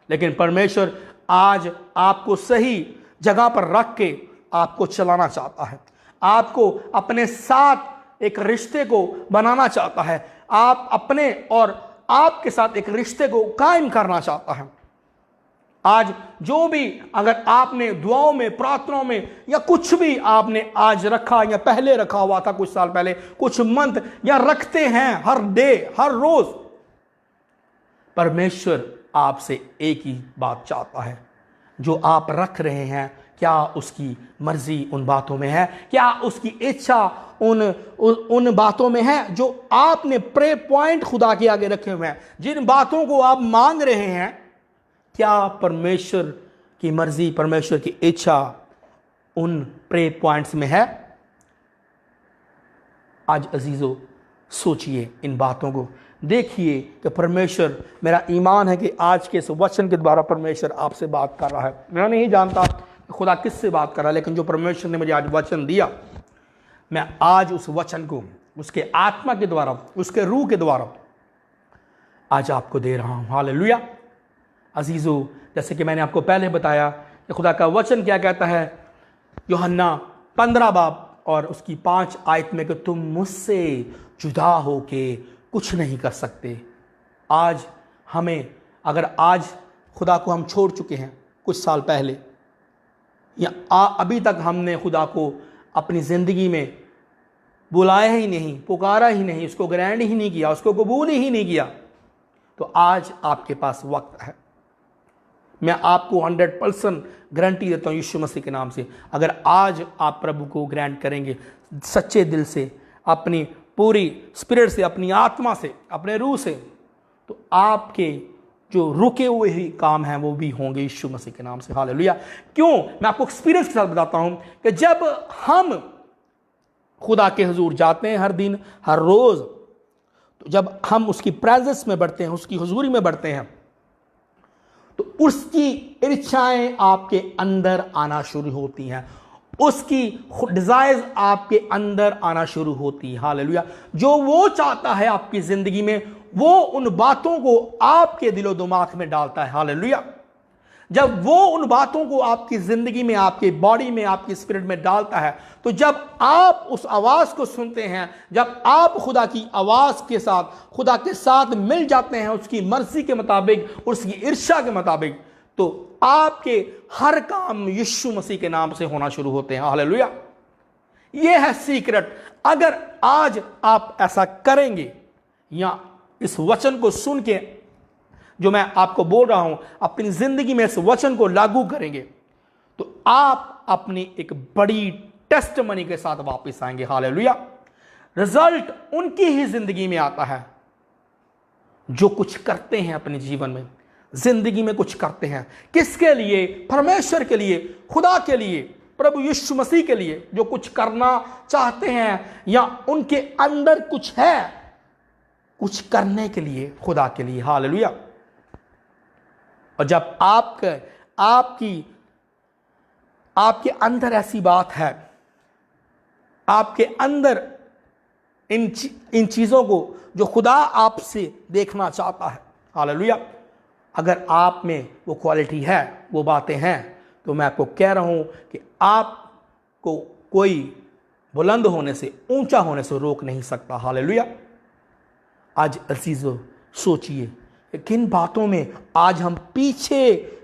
लेकिन परमेश्वर आज आपको सही जगह पर रख के आपको चलाना चाहता है, आपको अपने साथ एक रिश्ते को बनाना चाहता है, आप अपने और आपके साथ एक रिश्ते को कायम करना चाहता है। आज जो भी, अगर आपने दुआओं में, प्रार्थनाओं में, या कुछ भी आपने आज रखा या पहले रखा हुआ था, कुछ साल पहले, कुछ मंथ, या रखते हैं हर डे, हर रोज, परमेश्वर आपसे एक ही बात चाहता है, जो आप रख रहे हैं, क्या उसकी मर्जी उन बातों में है? क्या उसकी इच्छा उन बातों में है जो आपने प्रे पॉइंट खुदा के आगे रखे हुए हैं? जिन बातों को आप मांग रहे हैं, क्या परमेश्वर की मर्जी, परमेश्वर की इच्छा उन प्रे पॉइंट्स में है? आज अजीजों, सोचिए इन बातों को, देखिए कि परमेश्वर, मेरा ईमान है कि आज के इस वचन के द्वारा परमेश्वर आपसे बात कर रहा है। मैं नहीं जानता खुदा किससे बात कर रहा है, लेकिन जो परमेश्वर ने मुझे आज वचन दिया, मैं आज उस वचन को उसके आत्मा के द्वारा, उसके रूह के द्वारा आज आपको दे रहा हूं। हालेलुया। अजीजों, जैसे कि मैंने आपको पहले बताया कि खुदा का वचन क्या कहता है, यूहन्ना 15 बाब और उसकी 5 आयत में, कि तुम मुझसे जुदा होके कुछ नहीं कर सकते। आज हमें, अगर आज खुदा को हम छोड़ चुके हैं कुछ साल पहले, या अभी तक हमने खुदा को अपनी ज़िंदगी में बुलाया ही नहीं, पुकारा ही नहीं, उसको ग्रहण ही नहीं किया, उसको कबूल ही नहीं किया, तो आज आपके पास वक्त है। मैं आपको 100% गारंटी देता हूँ यीशु मसीह के नाम से, अगर आज आप प्रभु को ग्रहण करेंगे सच्चे दिल से, अपनी पूरी स्पिरिट से, अपनी आत्मा से, अपने रूह से, तो आपके जो रुके हुए ही काम हैं वो भी होंगे यीशु मसीह के नाम से। हालेलुया। क्यों? मैं आपको एक्सपीरियंस के साथ बताता हूं कि जब हम खुदा के हुजूर जाते हैं हर दिन, हर रोज, तो जब हम उसकी प्रेजेंस में बढ़ते हैं, उसकी हुजूरी में बढ़ते हैं, तो उसकी इच्छाएं आपके अंदर आना शुरू होती हैं, उसकी डिजायर्स आपके अंदर आना शुरू होती है। हालेलुया। जो वो चाहता है आपकी जिंदगी में, वो उन बातों को आपके दिलो दिमाग में डालता है। हालेलुया। जब वो उन बातों को आपकी जिंदगी में, आपकी बॉडी में, आपकी स्पिरिट में डालता है, तो जब आप उस आवाज को सुनते हैं, जब आप खुदा की आवाज के साथ, खुदा के साथ मिल जाते हैं, उसकी मर्जी के मुताबिक, उसकी इर्शा के मुताबिक, तो आपके हर काम यीशु मसीह के नाम से होना शुरू होते हैं। हालेलुया। यह है सीक्रेट। अगर आज आप ऐसा करेंगे, या इस वचन को सुन के जो मैं आपको बोल रहा हूं, अपनी जिंदगी में इस वचन को लागू करेंगे, तो आप अपनी एक बड़ी टेस्टमनी के साथ वापस आएंगे। हालेलुया। रिजल्ट उनकी ही जिंदगी में आता है जो कुछ करते हैं अपने जीवन में, जिंदगी में कुछ करते हैं, किसके लिए? परमेश्वर के लिए, खुदा के लिए, प्रभु यीशु मसीह के लिए। जो कुछ करना चाहते हैं या उनके अंदर कुछ है कुछ करने के लिए, खुदा के लिए। हालेलुया। और जब आपके अंदर ऐसी बात है, आपके अंदर इन चीजों को जो खुदा आपसे देखना चाहता है, हालेलुया, अगर आप में वो क्वालिटी है, वो बातें हैं, तो मैं आपको कह रहा हूं कि आपको कोई बुलंद होने से, ऊंचा होने से रोक नहीं सकता। हालेलुया। आज अजीजों, सोचिए कि किन बातों में आज हम पीछे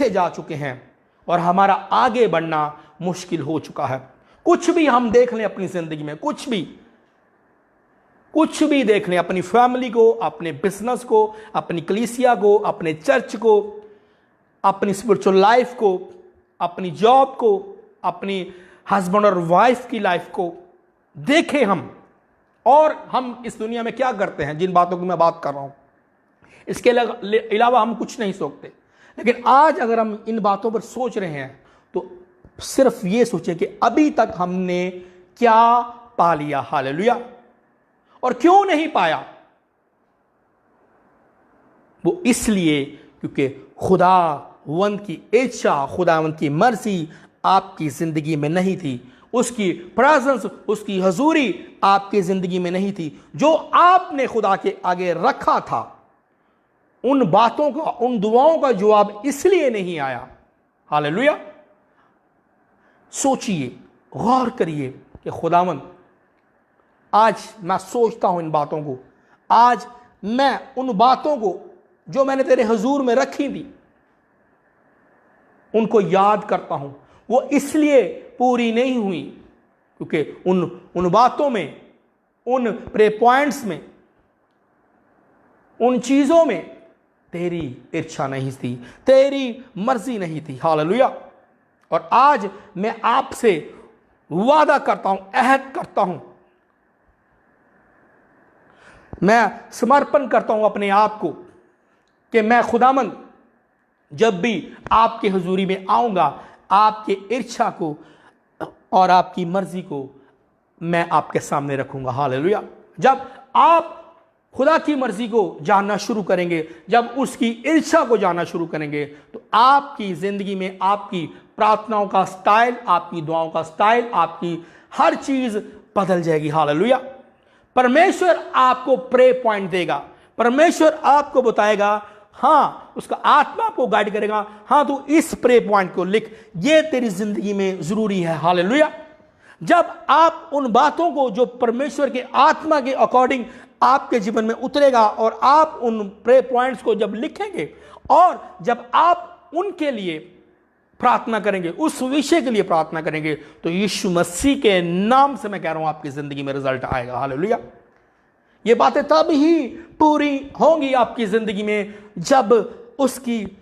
जा चुके हैं और हमारा आगे बढ़ना मुश्किल हो चुका है। कुछ भी हम देख लें अपनी जिंदगी में, कुछ भी देख लें, अपनी फैमिली को, अपने बिजनेस को, अपनी कलीसिया को, अपने चर्च को, अपनी स्पिरिचुअल लाइफ को, अपनी जॉब को, अपनी हस्बैंड और वाइफ की लाइफ को देखें हम, और हम इस दुनिया में क्या करते हैं, जिन बातों की मैं बात कर रहा हूं, इसके अलावा हम कुछ नहीं सोचते। लेकिन आज अगर हम इन बातों पर सोच रहे हैं तो सिर्फ ये सोचें कि अभी तक हमने क्या पा लिया। हालेलुया। और क्यों नहीं पाया? वो इसलिए क्योंकि खुदावंद की इच्छा, खुदावंद की मर्जी आपकी जिंदगी में नहीं थी, उसकी प्रेजेंस, उसकी हजूरी आपकी जिंदगी में नहीं थी। जो आपने खुदा के आगे रखा था, उन बातों का, उन दुआओं का जवाब इसलिए नहीं आया। हालेलुया। सोचिए, गौर करिए कि खुदावंद, आज मैं सोचता हूं इन बातों को, आज मैं उन बातों को जो मैंने तेरे हुजूर में रखी थी उनको याद करता हूं। वो इसलिए पूरी नहीं हुई क्योंकि उन बातों में, उन प्रे पॉइंट्स में, उन चीजों में तेरी इच्छा नहीं थी, तेरी मर्जी नहीं थी। हालेलुया। और आज मैं आपसे वादा करता हूं, अहद करता हूं, मैं समर्पण करता हूं अपने आप को कि मैं खुदामंद जब भी आपके हुजूरी में आऊंगा, आपकी इच्छा को और आपकी मर्जी को मैं आपके सामने रखूंगा। हालेलुया। जब आप खुदा की मर्जी को जानना शुरू करेंगे, जब उसकी इच्छा को जानना शुरू करेंगे, तो आपकी जिंदगी में आपकी प्रार्थनाओं का स्टाइल, आपकी दुआओं का स्टाइल, आपकी हर चीज बदल जाएगी। हालेलुया। परमेश्वर आपको प्रे पॉइंट देगा, परमेश्वर आपको बताएगा, हाँ, उसका आत्मा आपको गाइड करेगा, हाँ तू इस प्रे पॉइंट को लिख, ये तेरी जिंदगी में जरूरी है। हालेलुया। जब आप उन बातों को जो परमेश्वर के आत्मा के अकॉर्डिंग आपके जीवन में उतरेगा और आप उन प्रे पॉइंट्स को जब लिखेंगे और जब आप उनके लिए प्रार्थना करेंगे, उस विषय के लिए प्रार्थना करेंगे, तो यीशु मसीह के नाम से मैं कह रहा हूं आपकी जिंदगी में रिजल्ट आएगा। हालेलुया। ये बातें तब ही पूरी होंगी आपकी जिंदगी में जब उसकी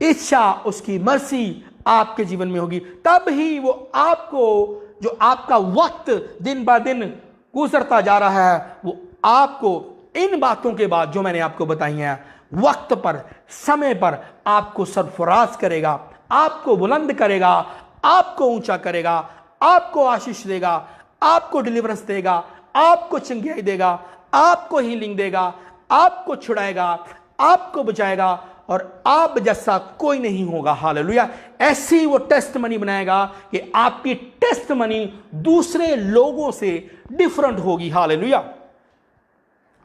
इच्छा, उसकी मर्जी आपके जीवन में होगी। तब ही वो आपको, जो आपका वक्त दिन ब दिन गुजरता जा रहा है, वो आपको इन बातों के बाद जो मैंने आपको बताई हैं, वक्त पर, समय पर आपको सरफराज करेगा, आपको बुलंद करेगा, आपको ऊंचा करेगा, आपको आशीष देगा, आपको डिलीवरेंस देगा, आपको चंगियाई देगा, आपको हीलिंग देगा, आपको छुड़ाएगा, आपको बचाएगा, और आप जैसा कोई नहीं होगा। हालेलुया। ऐसी वो टेस्टमनी बनाएगा कि आपकी टेस्टमनी दूसरे लोगों से डिफरेंट होगी। हालेलुया।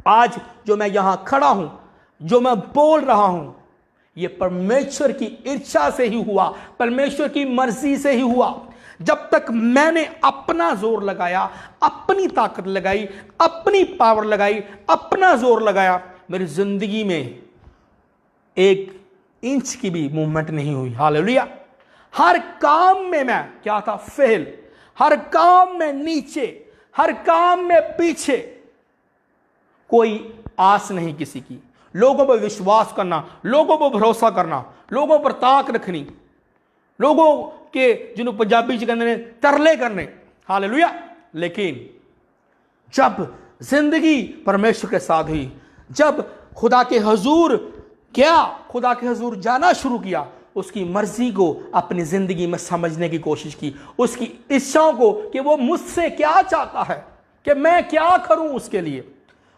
आज जो मैं यहां खड़ा हूं, जो मैं बोल रहा हूं, ये परमेश्वर की इच्छा से ही हुआ, परमेश्वर की मर्जी से ही हुआ। जब तक मैंने अपना जोर लगाया, अपनी ताकत लगाई, अपनी पावर लगाई, अपना जोर लगाया, मेरी जिंदगी में एक इंच की भी मूवमेंट नहीं हुई। हालेलुया। हर काम में मैं क्या था? फेल। हर काम में नीचे, हर काम में पीछे। कोई आस नहीं किसी की, लोगों पर विश्वास करना, लोगों पर भरोसा करना, लोगों पर ताक रखनी, लोगों के जिन्होंने पंजाबी च कहते हैं तरले करने। हालेलुया। लेकिन जब जिंदगी परमेश्वर के साथ हुई, जब खुदा के हजूर क्या खुदा के हजूर जाना शुरू किया, उसकी मर्जी को अपनी ज़िंदगी में समझने की कोशिश की, उसकी इच्छाओं को कि वो मुझसे क्या चाहता है, कि मैं क्या करूं उसके लिए,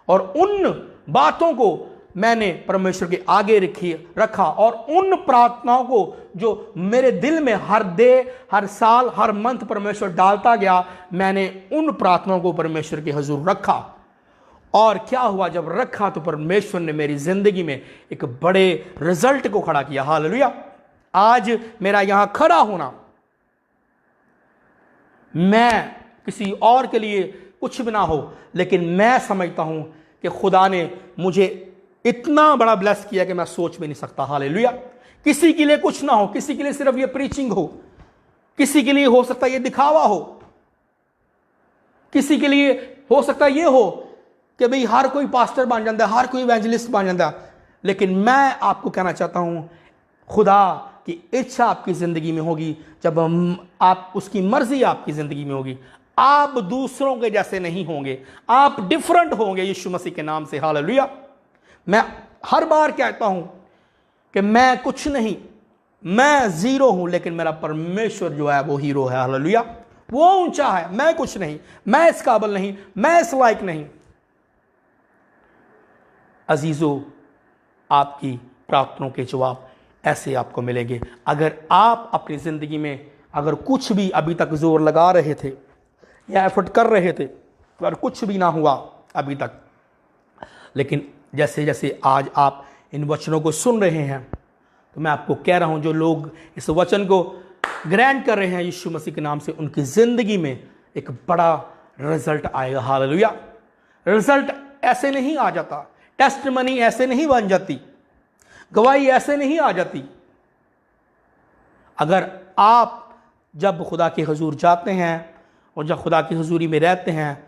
और उन बातों को मैंने परमेश्वर के आगे रखा और उन प्रार्थनाओं को जो मेरे दिल में हर साल हर मंथ परमेश्वर डालता गया, मैंने उन प्रार्थनाओं को परमेश्वर के हजूर रखा। और क्या हुआ, जब रखा तो परमेश्वर ने मेरी जिंदगी में एक बड़े रिजल्ट को खड़ा किया। हालेलुया। आज मेरा यहां खड़ा होना, मैं किसी और के लिए कुछ भी ना हो, लेकिन मैं समझता हूं कि खुदा ने मुझे इतना बड़ा ब्लेस किया कि मैं सोच भी नहीं सकता। हालेलुया। किसी के लिए कुछ ना हो, किसी के लिए सिर्फ ये प्रीचिंग हो, किसी के लिए हो सकता है ये दिखावा हो, किसी के लिए हो सकता है ये हो कि भाई हर कोई पास्टर बन जाता है, हर कोई इवेंजलिस्ट बन जाता है, लेकिन मैं आपको कहना चाहता हूं, खुदा की इच्छा आपकी ज़िंदगी में होगी, जब आप उसकी मर्जी आपकी ज़िंदगी में होगी, आप दूसरों के जैसे नहीं होंगे, आप डिफरेंट होंगे यीशु मसीह के नाम से। हालेलुया। मैं हर बार कहता हूं कि मैं कुछ नहीं, मैं ज़ीरो हूं, लेकिन मेरा परमेश्वर जो है वो हीरो है। हालेलुया। वो ऊंचा है, मैं कुछ नहीं, मैं इस काबिल नहीं, मैं इस लायक नहीं। अजीजों, आपकी प्रार्थनाओं के जवाब ऐसे आपको मिलेंगे अगर आप अपनी ज़िंदगी में अगर कुछ भी अभी तक जोर लगा रहे थे या एफर्ट कर रहे थे, अगर कुछ भी ना हुआ अभी तक, लेकिन जैसे जैसे आज आप इन वचनों को सुन रहे हैं, तो मैं आपको कह रहा हूं, जो लोग इस वचन को ग्रैंड कर रहे हैं यीशु मसीह के नाम से, उनकी ज़िंदगी में एक बड़ा रिजल्ट आएगा। हालेलुया। रिजल्ट ऐसे नहीं आ जाता, टेस्टमनी ऐसे नहीं बन जाती, गवाही ऐसे नहीं आ जाती। अगर आप जब खुदा के हुजूर जाते हैं और जब खुदा की हुजूरी में रहते हैं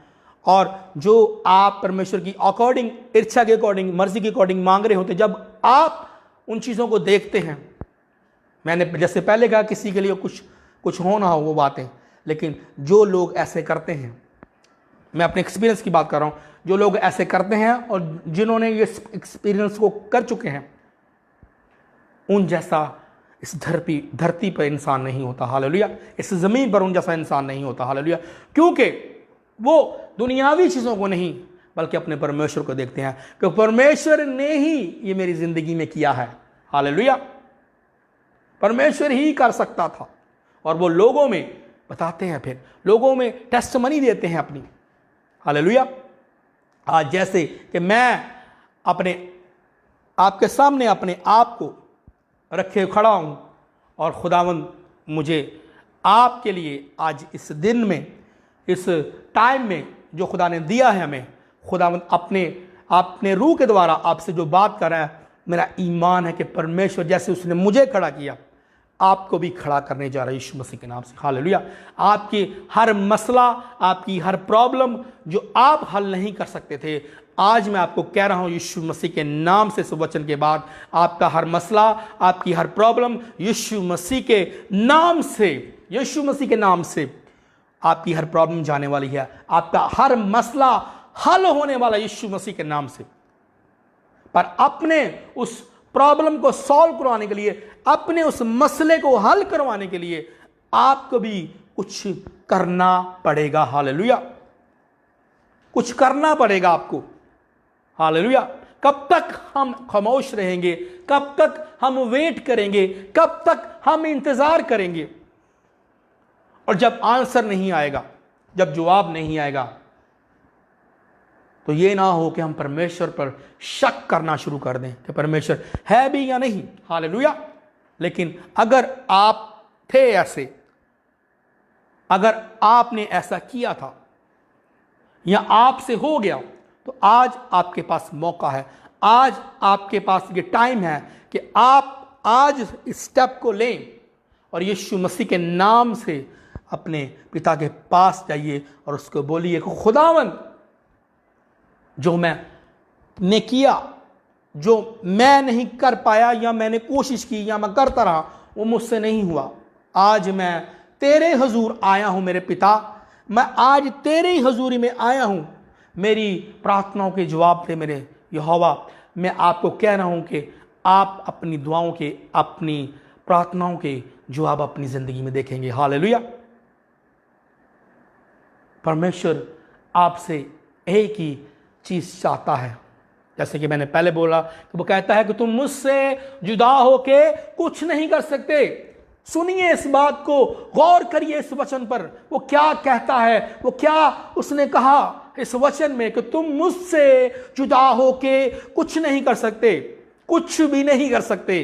और जो आप परमेश्वर की अकॉर्डिंग, इच्छा के अकॉर्डिंग, मर्जी के अकॉर्डिंग मांग रहे होते, जब आप उन चीज़ों को देखते हैं, मैंने जैसे पहले कहा किसी के लिए कुछ हो ना हो वो बातें, लेकिन जो लोग ऐसे करते हैं, मैं अपने एक्सपीरियंस की बात कर रहा हूँ, जो लोग ऐसे करते हैं और जिन्होंने ये एक्सपीरियंस को कर चुके हैं, उन जैसा इस धरती पर इंसान नहीं होता। हालेलुया। इस ज़मीन पर उन जैसा इंसान नहीं होता। हालेलुया। क्योंकि वो दुनियावी चीज़ों को नहीं बल्कि अपने परमेश्वर को देखते हैं कि परमेश्वर ने ही ये मेरी ज़िंदगी में किया है। हालेलुया। परमेश्वर ही कर सकता था, और वो लोगों में बताते हैं, फिर लोगों में टेस्टमनी देते हैं अपनी। हालेलुया। आज जैसे कि मैं आपके सामने अपने आप को रखे खड़ा हूं और खुदावंद मुझे आपके लिए आज इस दिन में, इस टाइम में जो खुदा ने दिया है हमें, खुदावंद अपने रूह के द्वारा आपसे जो बात कर रहा है, मेरा ईमान है कि परमेश्वर जैसे उसने मुझे खड़ा किया, आपको भी खड़ा करने जा रहा है यीशु मसीह के नाम से। हालेलुया। आपकी हर मसला, आपकी हर प्रॉब्लम जो आप हल नहीं कर सकते थे, आज मैं आपको कह रहा हूं यीशु मसीह के नाम से, इस वचन के बाद आपका हर मसला, आपकी हर प्रॉब्लम यीशु मसीह के नाम से, यीशु मसीह के नाम से आपकी हर प्रॉब्लम जाने वाली है। आपका हर मसला हल होने वाला यीशु मसीह के नाम से। पर अपने उस प्रॉब्लम को सॉल्व करवाने के लिए, अपने उस मसले को हल करवाने के लिए आपको भी कुछ करना पड़ेगा। हालेलुया। कुछ करना पड़ेगा आपको। हालेलुया। कब तक हम खामोश रहेंगे, कब तक हम वेट करेंगे, कब तक हम इंतजार करेंगे, और जब आंसर नहीं आएगा, जब जवाब नहीं आएगा, तो ये ना हो कि हम परमेश्वर पर शक करना शुरू कर दें कि परमेश्वर है भी या नहीं। हालेलुया। लेकिन अगर आप थे ऐसे, अगर आपने ऐसा किया था या आपसे हो गया, तो आज आपके पास मौका है, आज आपके पास ये टाइम है कि आप आज इस स्टेप को लें और यीशु मसीह के नाम से अपने पिता के पास जाइए और उसको बोलिए कि खुदावंद, जो मैंने किया, जो मैं नहीं कर पाया या मैंने कोशिश की या मैं करता रहा, वो मुझसे नहीं हुआ, आज मैं तेरे हुजूर आया हूं मेरे पिता, मैं आज तेरे ही हुजूरी में आया हूं, मेरी प्रार्थनाओं के जवाब दे मेरे यहोवा मैं आपको कह रहा हूं कि आप अपनी दुआओं के, अपनी प्रार्थनाओं के जवाब अपनी ज़िंदगी में देखेंगे। हालेलुया। परमेश्वर आपसे एक ही चीज़ चाहता है, जैसे कि मैंने पहले बोला कि वो कहता है कि तुम मुझसे जुदा होके कुछ नहीं कर सकते। सुनिए इस बात को, गौर करिए इस वचन पर, वो क्या कहता है, वो क्या उसने कहा इस वचन में कि तुम मुझसे जुदा होके कुछ नहीं कर सकते, कुछ भी नहीं कर सकते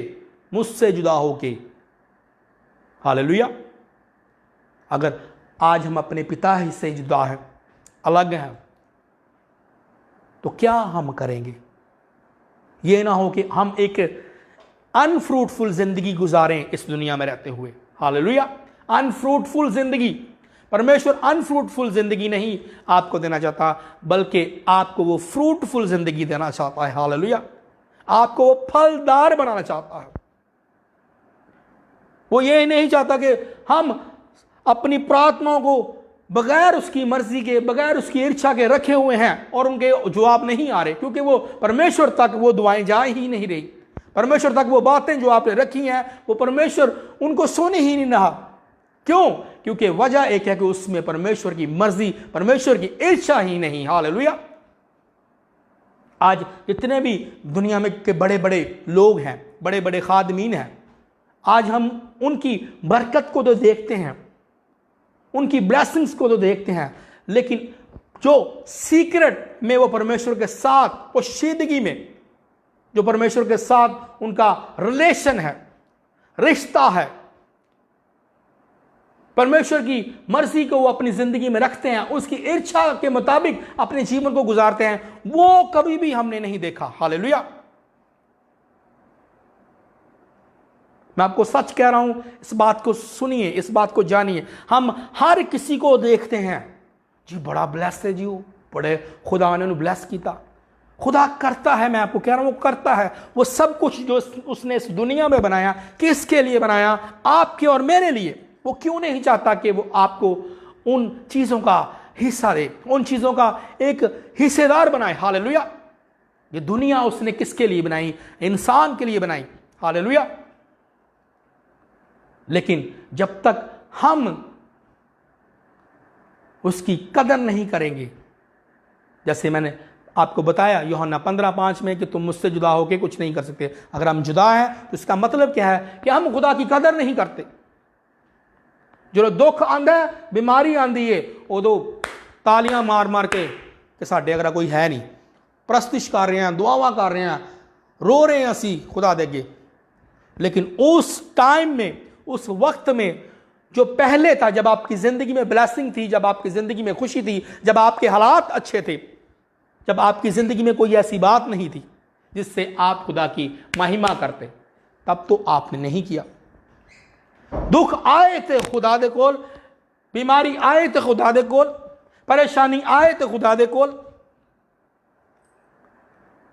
मुझसे जुदा होके। हालेलुया। अगर आज हम अपने पिता ही से जुदा हैं, अलग हैं, तो क्या हम करेंगे? ये ना हो कि हम एक अनफ्रूटफुल जिंदगी गुजारें इस दुनिया में रहते हुए। हालेलुया। अनफ्रूटफुल जिंदगी, परमेश्वर अनफ्रूटफुल जिंदगी नहीं आपको देना चाहता, बल्कि आपको वो फ्रूटफुल जिंदगी देना चाहता है। हालेलुया। आपको वो फलदार बनाना चाहता है। वो ये नहीं चाहता कि हम अपनी प्रार्थनाओं को बगैर उसकी मर्जी के, बगैर उसकी इच्छा के रखे हुए हैं और उनके जवाब नहीं आ रहे, क्योंकि वो परमेश्वर तक वो दुआएं जा ही नहीं रही। परमेश्वर तक वो बातें जो आपने रखी हैं वो परमेश्वर उनको सुन ही नहीं रहा। क्यों? क्योंकि वजह एक है कि उसमें परमेश्वर की मर्जी, परमेश्वर की इच्छा ही नहीं। हालेलुया। आज जितने भी दुनिया में के बड़े बड़े लोग हैं, बड़े बड़े खादमीन हैं, आज हम उनकी बरकत को तो देखते हैं, उनकी ब्लेसिंग्स को तो देखते हैं, लेकिन जो सीक्रेट में वो परमेश्वर के साथ, वो शीदगी में जो परमेश्वर के साथ उनका रिलेशन है, रिश्ता है, परमेश्वर की मर्जी को वो अपनी जिंदगी में रखते हैं, उसकी इच्छा के मुताबिक अपने जीवन को गुजारते हैं, वो कभी भी हमने नहीं देखा। हालेलुया। मैं आपको सच कह रहा हूं, इस बात को सुनिए, इस बात को जानिए। हम हर किसी को देखते हैं जी, बड़ा ब्लेस है जी, वो बड़े खुदा ने ब्लेस किया। खुदा करता है, मैं आपको कह रहा हूं वो करता है। वो सब कुछ जो उसने इस दुनिया में बनाया, किसके लिए बनाया? आपके और मेरे लिए। वो क्यों नहीं चाहता कि वो आपको उन चीजों का हिस्सा दे, उन चीजों का एक हिस्सेदार बनाए। हालेलुया। ये दुनिया उसने किसके लिए बनाई? इंसान के लिए बनाई। हालेलुया। लेकिन जब तक हम उसकी कदर नहीं करेंगे, जैसे मैंने आपको बताया यूहन्ना 15:5 में कि तुम मुझसे जुदा होकर कुछ नहीं कर सकते। अगर हम जुदा हैं तो इसका मतलब क्या है? कि हम खुदा की कदर नहीं करते। जो दुख आंदा है, बीमारी आंदी है, उदो तालियां मार मार के साडे अगर कोई है नहीं, प्रस्तिश कर रहे हैं, दुआवां कर रहे हैं, रो रहे हैं असी खुदा दे अगे। लेकिन उस टाइम में, उस वक्त में जो पहले था, जब आपकी जिंदगी में ब्लेसिंग थी, जब आपकी जिंदगी में खुशी थी, जब आपके हालात अच्छे थे, जब आपकी जिंदगी में कोई ऐसी बात नहीं थी जिससे आप खुदा की महिमा करते, तब तो आपने नहीं किया। दुख आए थे खुदा दे कोल, बीमारी आए थे खुदा दे कोल, परेशानी आए थे खुदा दे कोल,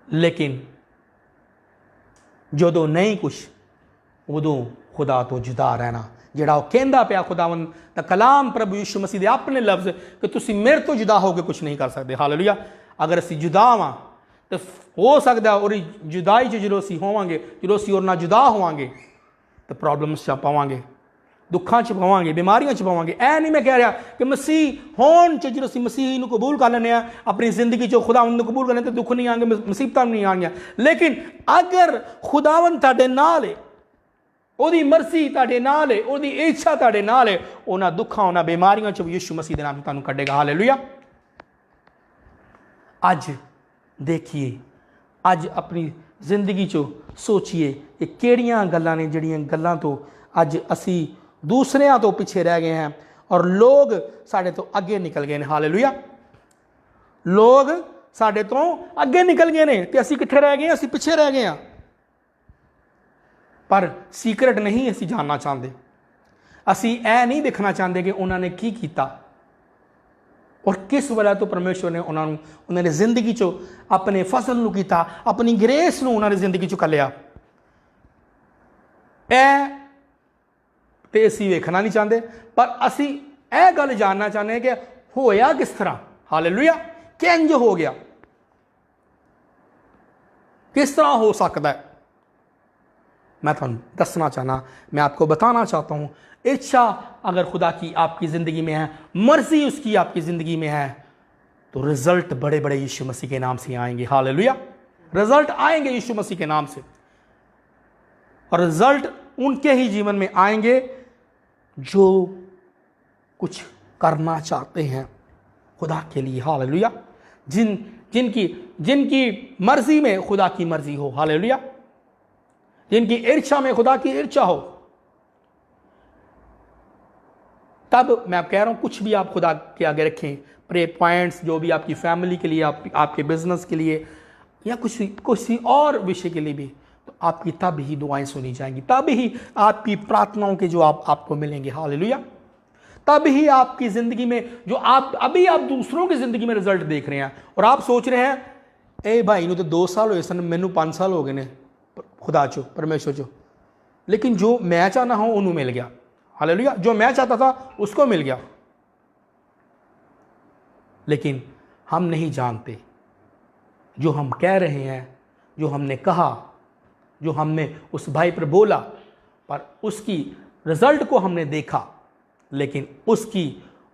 लेकिन जो नहीं कुछ उदों खुदा तो जुदा रहना। ਜਿਹੜਾ ਉਹ ਕਹਿੰਦਾ ਪਿਆ ਖੁਦਾਵੰਦ ਦਾ ਕਲਾਮ ਪ੍ਰਭੂ ਯਿਸੂ ਮਸੀਹ ਦੇ ਆਪਣੇ ਲਫ਼ਜ਼ ਕਿ ਤੁਸੀਂ ਮੇਰੇ ਤੋਂ ਜੁਦਾ ਹੋ ਕੇ ਕੁਝ ਨਹੀਂ ਕਰ ਸਕਦੇ। ਹਾਲੇਲੂਇਆ। ਅਗਰ ਅਸੀਂ ਜੁਦਾ ਹਾਂ ਤਾਂ ਹੋ ਸਕਦਾ ਉਹਦੀ ਜੁਦਾਈ 'ਚ ਜਦੋਂ ਅਸੀਂ ਹੋਵਾਂਗੇ, ਜਦੋਂ ਅਸੀਂ ਉਹਦੇ ਨਾਲ ਜੁਦਾ ਹੋਵਾਂਗੇ ਤਾਂ ਪ੍ਰੋਬਲਮਸ 'ਚ ਪਾਵਾਂਗੇ, ਦੁੱਖਾਂ 'ਚ ਪਾਵਾਂਗੇ, ਬਿਮਾਰੀਆਂ 'ਚ ਪਾਵਾਂਗੇ। ਇਹ ਨਹੀਂ ਮੈਂ ਕਹਿ ਰਿਹਾ ਕਿ ਮਸੀਹ ਹੋਣ 'ਚ ਜਦੋਂ ਅਸੀਂ ਮਸੀਹ ਨੂੰ ਕਬੂਲ ਕਰ ਲੈਂਦੇ ਹਾਂ, ਆਪਣੀ ਜ਼ਿੰਦਗੀ 'ਚੋਂ ਖੁਦਾਵੰਦ ਨੂੰ ਕਬੂਲ ਕਰਨੇ, ਤਾਂ ਦੁੱਖ ਨਹੀਂ ਆਉਣਗੇ, ਮੁਸੀਬਤਾਂ ਨਹੀਂ ਆਉਣਗੀਆਂ। ਲੇਕਿਨ ਅਗਰ ਖੁਦਾਵੰਦ ਤੁਹਾਡੇ ਨਾਲ ਹੈ, ਉਹਦੀ ਮਰਜ਼ੀ ਤੁਹਾਡੇ ਨਾਲ ਹੈ, ਉਹਦੀ ਇੱਛਾ ਤੁਹਾਡੇ ਨਾਲ ਹੈ, ਉਹਨਾਂ ਦੁੱਖਾਂ, ਉਹਨਾਂ ਬਿਮਾਰੀਆਂ 'ਚੋਂ ਯਿਸੂ ਮਸੀਹ ਦੇ ਨਾਮ 'ਚ ਤੁਹਾਨੂੰ ਕੱਢੇਗਾ। ਹਾਲੇਲੂਇਆ। ਅੱਜ ਦੇਖੀਏ, ਅੱਜ ਆਪਣੀ ਜ਼ਿੰਦਗੀ 'ਚੋਂ ਸੋਚੀਏ ਕਿ ਕਿਹੜੀਆਂ ਗੱਲਾਂ ਨੇ ਜਿਹੜੀਆਂ ਗੱਲਾਂ ਤੋਂ ਅੱਜ ਅਸੀਂ ਦੂਸਰਿਆਂ ਤੋਂ ਪਿੱਛੇ ਰਹਿ ਗਏ ਹਾਂ ਔਰ ਲੋਕ ਸਾਡੇ ਤੋਂ ਅੱਗੇ ਨਿਕਲ ਗਏ ਨੇ। ਹਾਲੇਲੂਇਆ। ਲੋਕ ਸਾਡੇ ਤੋਂ ਅੱਗੇ ਨਿਕਲ ਗਏ ਨੇ ਤੇ ਅਸੀਂ ਕਿੱਥੇ ਰਹਿ ਗਏ? ਅਸੀਂ ਪਿੱਛੇ ਰਹਿ ਗਏ ਹਾਂ। पर सीक्रेट नहीं असी जानना चाहते, असी ऐ नहीं देखना चाहते कि उन्होंने की किया और किस वजह तो परमेश्वर ने उन्होंने जिंदगी चो अपने फसल नूं कीता, अपनी ग्रेस नूं उन्होंने जिंदगी चो कलिया। ऐ ते असी वेखना नहीं चाहते, पर असी ऐ गल जानना चाहते हैं कि होया किस तरह। हालेलुया। किंज हो गया? किस तरह हो सकता है? मैं थानू दसना चाहना, मैं आपको बताना चाहता हूँ, इच्छा अगर खुदा की आपकी ज़िंदगी में है, मर्जी उसकी आपकी ज़िंदगी में है, तो रिजल्ट बड़े बड़े यीशु मसीह के नाम से आएंगे। हालेलुया। रिजल्ट आएंगे यीशु मसीह के नाम से, और रिजल्ट उनके ही जीवन में आएंगे जो कुछ करना चाहते हैं खुदा के लिए। हालेलुया। जिनकी मर्जी में खुदा की मर्जी हो। हालेलुया। जिनकी इच्छा में खुदा की इच्छा हो। तब मैं कह रहा हूं, कुछ भी आप खुदा के आगे रखें, प्रे पॉइंट्स जो भी आपकी फैमिली के लिए, आपके बिजनेस के लिए, या कुछ और विषय के लिए भी, तो आपकी तब ही दुआएं सुनी जाएंगी, तब ही आपकी प्रार्थनाओं के जवाब आपको मिलेंगे। हालेलुया। तब ही आपकी जिंदगी में जो आप दूसरों की जिंदगी में रिजल्ट देख रहे हैं, और आप सोच रहे हैं, ए भाई नु तो 2 साल हुए सन, मैनू 5 साल हो गए ने खुदा चो, परमेश्वर चो, लेकिन जो मैं चाहना हूं उन्होंने मिल गया। हालेलुया। जो मैं चाहता था उसको मिल गया। लेकिन हम नहीं जानते, जो हम कह रहे हैं, जो हमने कहा, जो हमने उस भाई पर बोला, पर उसकी रिजल्ट को हमने देखा, लेकिन उसकी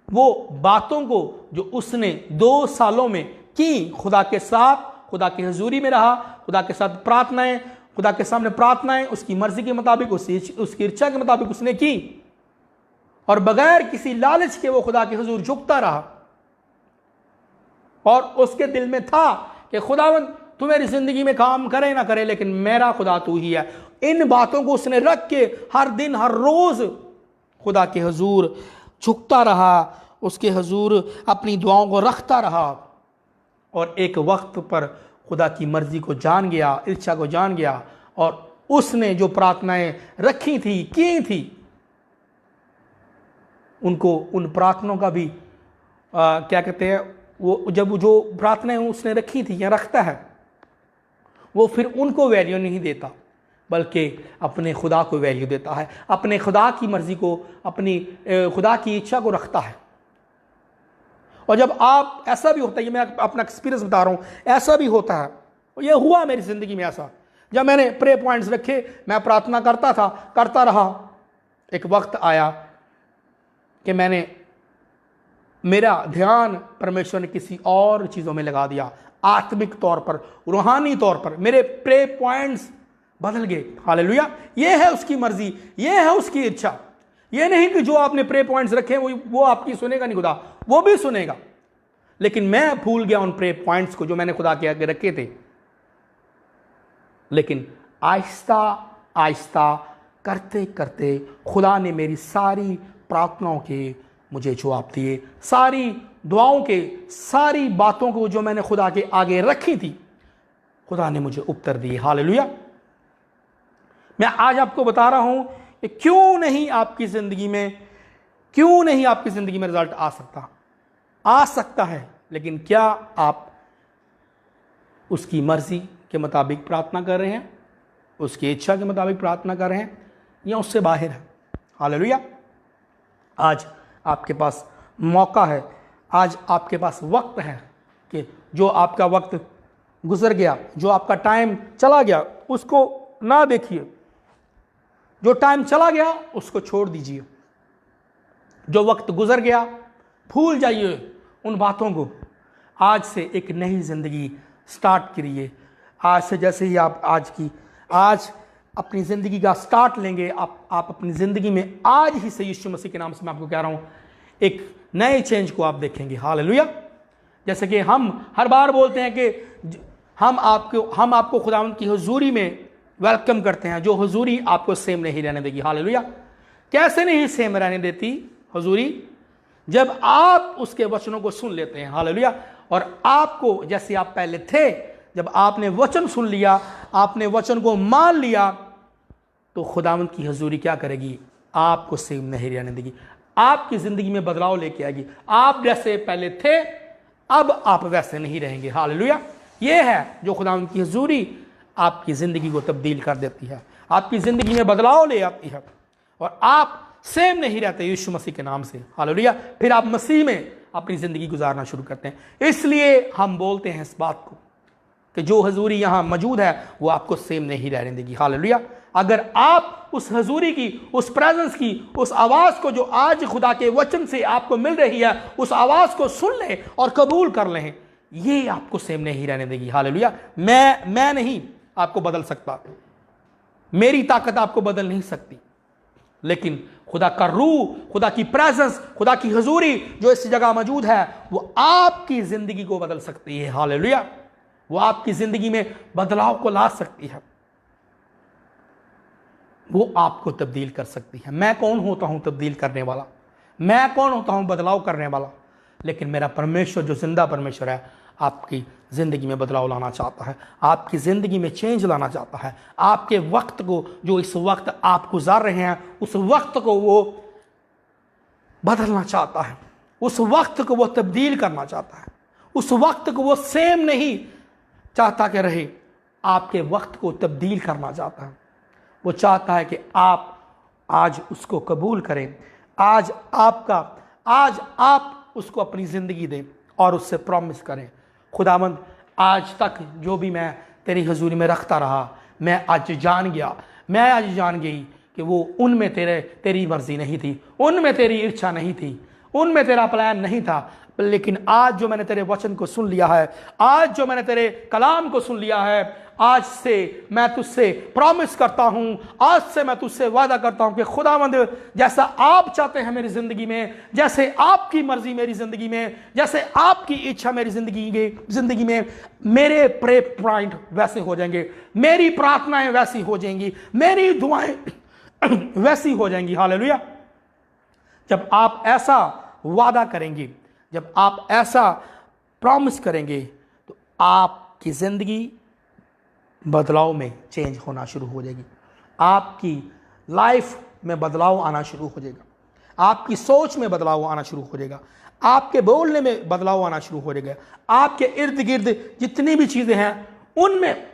वो बातों को जो उसने 2 सालों में की, खुदा के साथ, खुदा की हजूरी में रहा, खुदा के साथ प्रार्थनाएं, खुदा के सामने प्रार्थनाएं उसकी मर्जी के मुताबिक, उसकी इच्छा के मुताबिक उसने की, और बगैर किसी लालच के वो खुदा के हुजूर झुकता रहा, और उसके दिल में था कि खुदावंद तू मेरी जिंदगी में काम करे ना करे, लेकिन मेरा खुदा तू ही है। इन बातों को उसने रख के हर दिन हर रोज खुदा के हुजूर झुकता रहा, उसके हुजूर अपनी दुआओं को रखता रहा, और एक वक्त पर खुदा की मर्जी को जान गया, इच्छा को जान गया, और उसने जो प्रार्थनाएं रखी थी, की थी, उनको उन प्रार्थनाओं का भी क्या कहते हैं, वो जब जो प्रार्थनाएं उसने रखी थी या रखता है, वो फिर उनको वैल्यू नहीं देता, बल्कि अपने खुदा को वैल्यू देता है, अपने खुदा की मर्जी को, अपनी खुदा की इच्छा को रखता है। और जब आप, ऐसा भी होता है, ये मैं अपना एक्सपीरियंस बता रहा हूँ, ऐसा भी होता है, ये हुआ मेरी ज़िंदगी में ऐसा, जब मैंने प्रे पॉइंट्स रखे, मैं प्रार्थना करता था, करता रहा, एक वक्त आया कि मेरा ध्यान परमेश्वर ने किसी और चीज़ों में लगा दिया, आत्मिक तौर पर, रूहानी तौर पर मेरे प्रे पॉइंट्स बदल गए। हालेलुया। ये है उसकी मर्जी, ये है उसकी इच्छा। ये नहीं कि जो आपने प्रे पॉइंट्स रखे वो आपकी सुनेगा नहीं, खुदा वो भी सुनेगा, लेकिन मैं भूल गया उन प्रे पॉइंट्स को जो मैंने खुदा के आगे रखे थे। लेकिन आहिस्ता आहिस्ता करते करते खुदा ने मेरी सारी प्रार्थनाओं के मुझे जवाब दिए, सारी दुआओं के, सारी बातों को जो मैंने खुदा के आगे रखी थी, खुदा ने मुझे उत्तर दिए। हालेलुया। मैं आज आपको बता रहा हूं कि क्यों नहीं आपकी जिंदगी में रिजल्ट आ सकता है, लेकिन क्या आप उसकी मर्जी के मुताबिक प्रार्थना कर रहे हैं, उसकी इच्छा के मुताबिक प्रार्थना कर रहे हैं, या उससे बाहर है। हालेलुया। आज आपके पास मौका है, आज आपके पास वक्त है कि जो आपका वक्त गुजर गया, जो आपका टाइम चला गया, उसको ना देखिए। जो टाइम चला गया उसको छोड़ दीजिए। जो वक्त गुजर गया भूल जाइए उन बातों को। आज से एक नई जिंदगी स्टार्ट करिए। आज से जैसे ही आप आज अपनी ज़िंदगी का स्टार्ट लेंगे, आप अपनी ज़िंदगी में आज ही से यीशु मसीह के नाम से मैं आपको कह रहा हूँ, एक नए चेंज को आप देखेंगे। हालेलुया। जैसे कि हम हर बार बोलते हैं कि हम आपको खुदावंद की हुजूरी में वेलकम करते हैं, जो हुजूरी आपको सेम नहीं रहने देगी। हालेलुया। कैसे नहीं सेम रहने देती हुजूरी? जब आप उसके वचनों को सुन लेते हैं। हालेलुया। और आपको, जैसे आप पहले थे, जब आपने वचन सुन लिया, आपने वचन को मान लिया, तो खुदावंद की हुजूरी क्या करेगी? आपको सेम नहीं रहने देगी, आपकी ज़िंदगी में बदलाव लेके आएगी। आप जैसे पहले थे, अब आप वैसे नहीं रहेंगे। हालेलुया। ये है जो खुदावंद की हुजूरी आपकी ज़िंदगी को तब्दील कर देती है, आपकी ज़िंदगी में बदलाव ले आती है, और आप सेम नहीं रहते यीशु मसीह के नाम से। हालेलुया। फिर आप मसीह में अपनी ज़िंदगी गुजारना शुरू करते हैं। इसलिए हम बोलते हैं इस बात को कि जो हजूरी यहाँ मौजूद है वो आपको सेम नहीं रहने देगी। हालेलुया। अगर आप उस हजूरी की, उस प्रेजेंस की, उस आवाज़ को जो आज खुदा के वचन से आपको मिल रही है, उस आवाज़ को सुन लें और कबूल कर लें, ये आपको सेम नहीं रहने देगी। हालेलुया। मैं नहीं आपको बदल सकता, मेरी ताकत आपको बदल नहीं सकती, लेकिन खुदा का रूह, खुदा की प्रेजेंस, खुदा की हजूरी जो इस जगह मौजूद है वो आपकी जिंदगी को बदल सकती है। हालेलुया। वो आपकी जिंदगी में बदलाव को ला सकती है, वो आपको तब्दील कर सकती है। मैं कौन होता हूं तब्दील करने वाला, मैं कौन होता हूं बदलाव करने वाला, लेकिन मेरा परमेश्वर जो जिंदा परमेश्वर है आपकी ज़िंदगी में बदलाव लाना चाहता है, आपकी ज़िंदगी में चेंज लाना चाहता है। आपके वक्त को, जो इस वक्त आप गुजार रहे हैं, उस वक्त को वो बदलना चाहता है, उस वक्त को वो तब्दील करना चाहता है, उस वक्त को वो सेम नहीं चाहता कि रहे, आपके वक्त को तब्दील करना चाहता है। वो चाहता है कि आप आज उसको कबूल करें, आज आप उसको अपनी ज़िंदगी दें और उससे प्रॉमिस करें, खुदावंद आज तक जो भी मैं तेरी हजूरी में रखता रहा, मैं आज जान गई कि वो उनमें तेरी मर्जी नहीं थी, उनमें तेरी इच्छा नहीं थी, उनमें तेरा प्लान नहीं था, लेकिन आज जो मैंने तेरे वचन को सुन लिया है, आज जो मैंने तेरे कलाम को सुन लिया है, आज से मैं तुझसे प्रॉमिस करता हूं, आज से मैं तुझसे वादा करता हूं कि खुदावंद जैसा आप चाहते हैं मेरी ज़िंदगी में, जैसे आपकी मर्जी मेरी ज़िंदगी में, जैसे आपकी इच्छा मेरी ज़िंदगी में, मेरे प्रे पॉइंट वैसे हो जाएंगे, मेरी प्रार्थनाएं वैसी हो जाएंगी, मेरी दुआएं वैसी हो जाएंगी। हालेलुया। जब आप ऐसा वादा करेंगे, जब आप ऐसा प्रॉमिस करेंगे, तो आपकी ज़िंदगी बदलाव में चेंज होना शुरू हो जाएगी, आपकी लाइफ में बदलाव आना शुरू हो जाएगा, आपकी सोच में बदलाव आना शुरू हो जाएगा, आपके बोलने में बदलाव आना शुरू हो जाएगा, आपके इर्द गिर्द जितनी भी चीज़ें हैं उनमें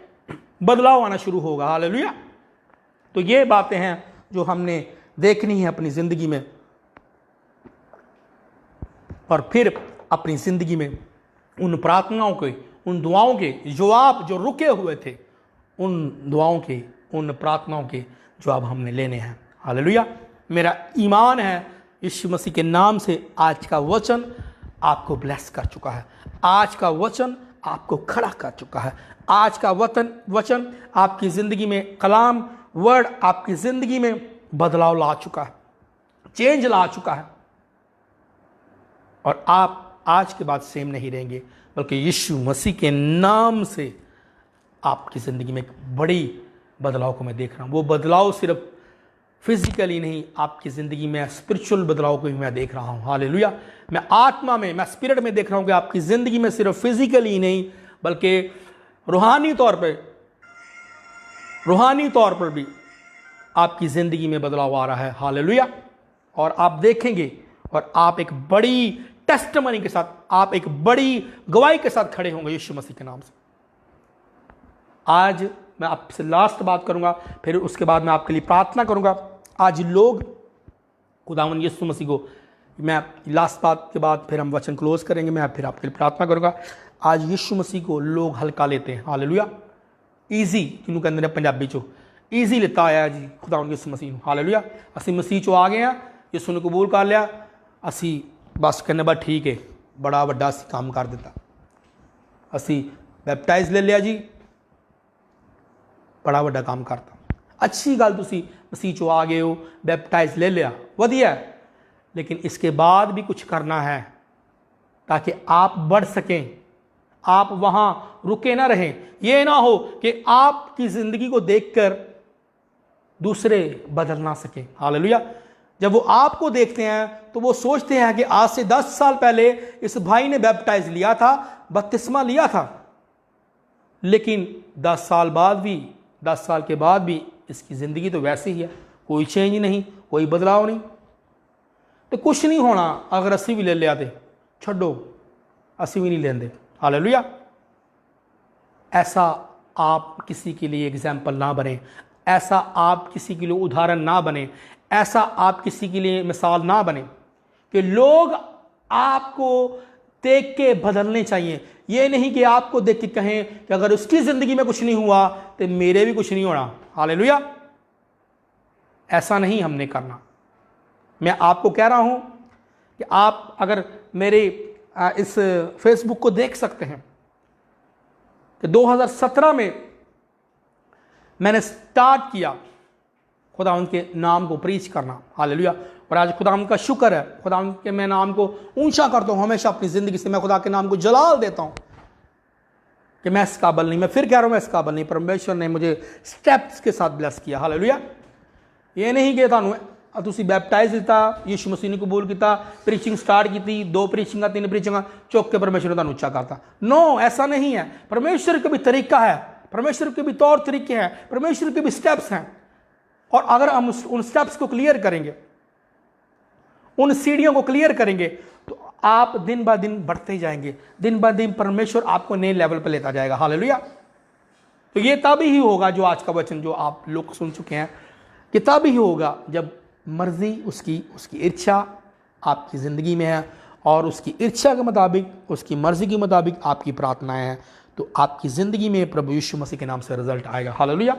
बदलाव आना शुरू होगा। हालेलुया। तो ये बातें हैं जो हमने देखनी है अपनी ज़िंदगी में, और फिर अपनी ज़िंदगी में उन प्रार्थनाओं के, उन दुआओं के जवाब जो रुके हुए थे, उन दुआओं के, उन प्रार्थनाओं के जवाब हमने लेने हैं। हालेलुया। मेरा ईमान है यीशु मसीह के नाम से आज का वचन आपको ब्लेस कर चुका है, आज का वचन आपको खड़ा कर चुका है, आज का वचन आपकी ज़िंदगी में, कलाम वर्ड आपकी ज़िंदगी में बदलाव ला चुका है, चेंज ला चुका है, और आप आज के बाद सेम नहीं रहेंगे, बल्कि यीशु मसीह के नाम से आपकी ज़िंदगी में एक बड़ी बदलाव को मैं देख रहा हूँ। वो बदलाव सिर्फ फिजिकली नहीं, आपकी ज़िंदगी में स्पिरिचुअल बदलाव को भी मैं देख रहा हूँ। हालेलुया। मैं आत्मा में, मैं स्पिरिट में देख रहा हूँ कि आपकी ज़िंदगी में सिर्फ फिजिकली नहीं बल्कि रूहानी तौर पर भी आपकी ज़िंदगी में बदलाव आ रहा है। हालेलुया। और आप देखेंगे, और आप एक बड़ी टेस्टिमनी के साथ, आप एक बड़ी गवाही के साथ खड़े होंगे यीशु मसीह के नाम से। आज मैं आपसे लास्ट बात करूंगा, फिर उसके बाद मैं आपके लिए प्रार्थना करूंगा। आज लोग खुदावंद यीशु मसीह को, मैं लास्ट बात के बाद फिर हम वचन क्लोज करेंगे, मैं फिर आपके लिए प्रार्थना करूंगा। आज यीशु मसीह को लोग हल्का लेते हैं। हालेलुया। ईजी जिन्होंने कहते हैं पंजाबी चो ईजी लेता आया जी खुदावंद यीशु मसीह। हालेलुया। असी मसीह चो आ गए हैं, यीशु ने कबूल कर लिया, असी बस कहने बस ठीक है, बड़ा वड्डा असी काम कर दिता, असी बैपटाइज ले लिया जी, बड़ा वड्डा काम करता। अच्छी गल, तुसी मसीह चो आ गए हो, बैपटाइज ले लिया, वधिया है, लेकिन इसके बाद भी कुछ करना है ताकि आप बढ़ सकें, आप वहाँ रुके ना रहें। ये ना हो कि आपकी ज़िंदगी को देखकर दूसरे बदल ना सकें। हालेलुया। जब वो आपको देखते हैं तो वो सोचते हैं कि आज से 10 साल पहले इस भाई ने बैप्टाइज लिया था, बपतिस्मा लिया था, लेकिन 10 साल के बाद भी इसकी ज़िंदगी तो वैसी ही है, कोई चेंज नहीं, कोई बदलाव नहीं। तो कुछ नहीं होना अगर असी भी ले लिया थे, छोड़ो असी भी नहीं लेंदे। हालेलुया। ऐसा आप किसी के लिए एग्जाम्पल ना बने, ऐसा आप किसी के लिए उदाहरण ना बने, ऐसा आप किसी के लिए मिसाल ना बने कि लोग आपको देख के बदलने चाहिए। ये नहीं कि आपको देख के कहें कि अगर उसकी ज़िंदगी में कुछ नहीं हुआ तो मेरे भी कुछ नहीं होना। हालेलुया। ऐसा नहीं हमने करना। मैं आपको कह रहा हूं कि आप अगर मेरे इस फेसबुक को देख सकते हैं कि 2017 में मैंने स्टार्ट किया खुदा उनके नाम को प्रीच करना। हालेलुया। और आज खुदा का शुक्र है, खुदा के मैं नाम को ऊंचा करता हूं हमेशा अपनी ज़िंदगी से। मैं खुदा के नाम को जलाल देता हूं कि मैं इस काबिल नहीं, मैं फिर कह रहा हूं मैं इस काबिल नहीं। परमेश्वर ने मुझे स्टेप्स के साथ ब्लेस किया। हालेलुया। ये नहीं कि तुहानू तुसी बैप्टाइज दिता, यीशु मसीह ने कबूल किया, प्रीचिंग स्टार्ट की, 2 प्रीचिंग 3 प्रीचिंग चुक के परमेश्वर ने तुहानू ऊंचा करता। नो, ऐसा नहीं है। परमेश्वर का भी तरीका है, परमेश्वर के भी तौर तरीके हैं, परमेश्वर के भी स्टेप्स हैं। और अगर हम उन स्टेप्स को क्लियर करेंगे, उन सीढ़ियों को क्लियर करेंगे, तो आप दिन ब दिन बढ़ते जाएंगे। दिन ब दिन परमेश्वर आपको नए लेवल पर लेता जाएगा। हालेलुया। तो ये तभी ही होगा जो आज का वचन जो आप लोग सुन चुके हैं, कि तभी ही होगा जब मर्जी उसकी इच्छा आपकी ज़िंदगी में है और उसकी इच्छा के मुताबिक, उसकी मर्जी के मुताबिक आपकी प्रार्थनाएं हैं, तो आपकी ज़िंदगी में प्रभु यीशु मसीह के नाम से रिजल्ट आएगा। हालेलुया।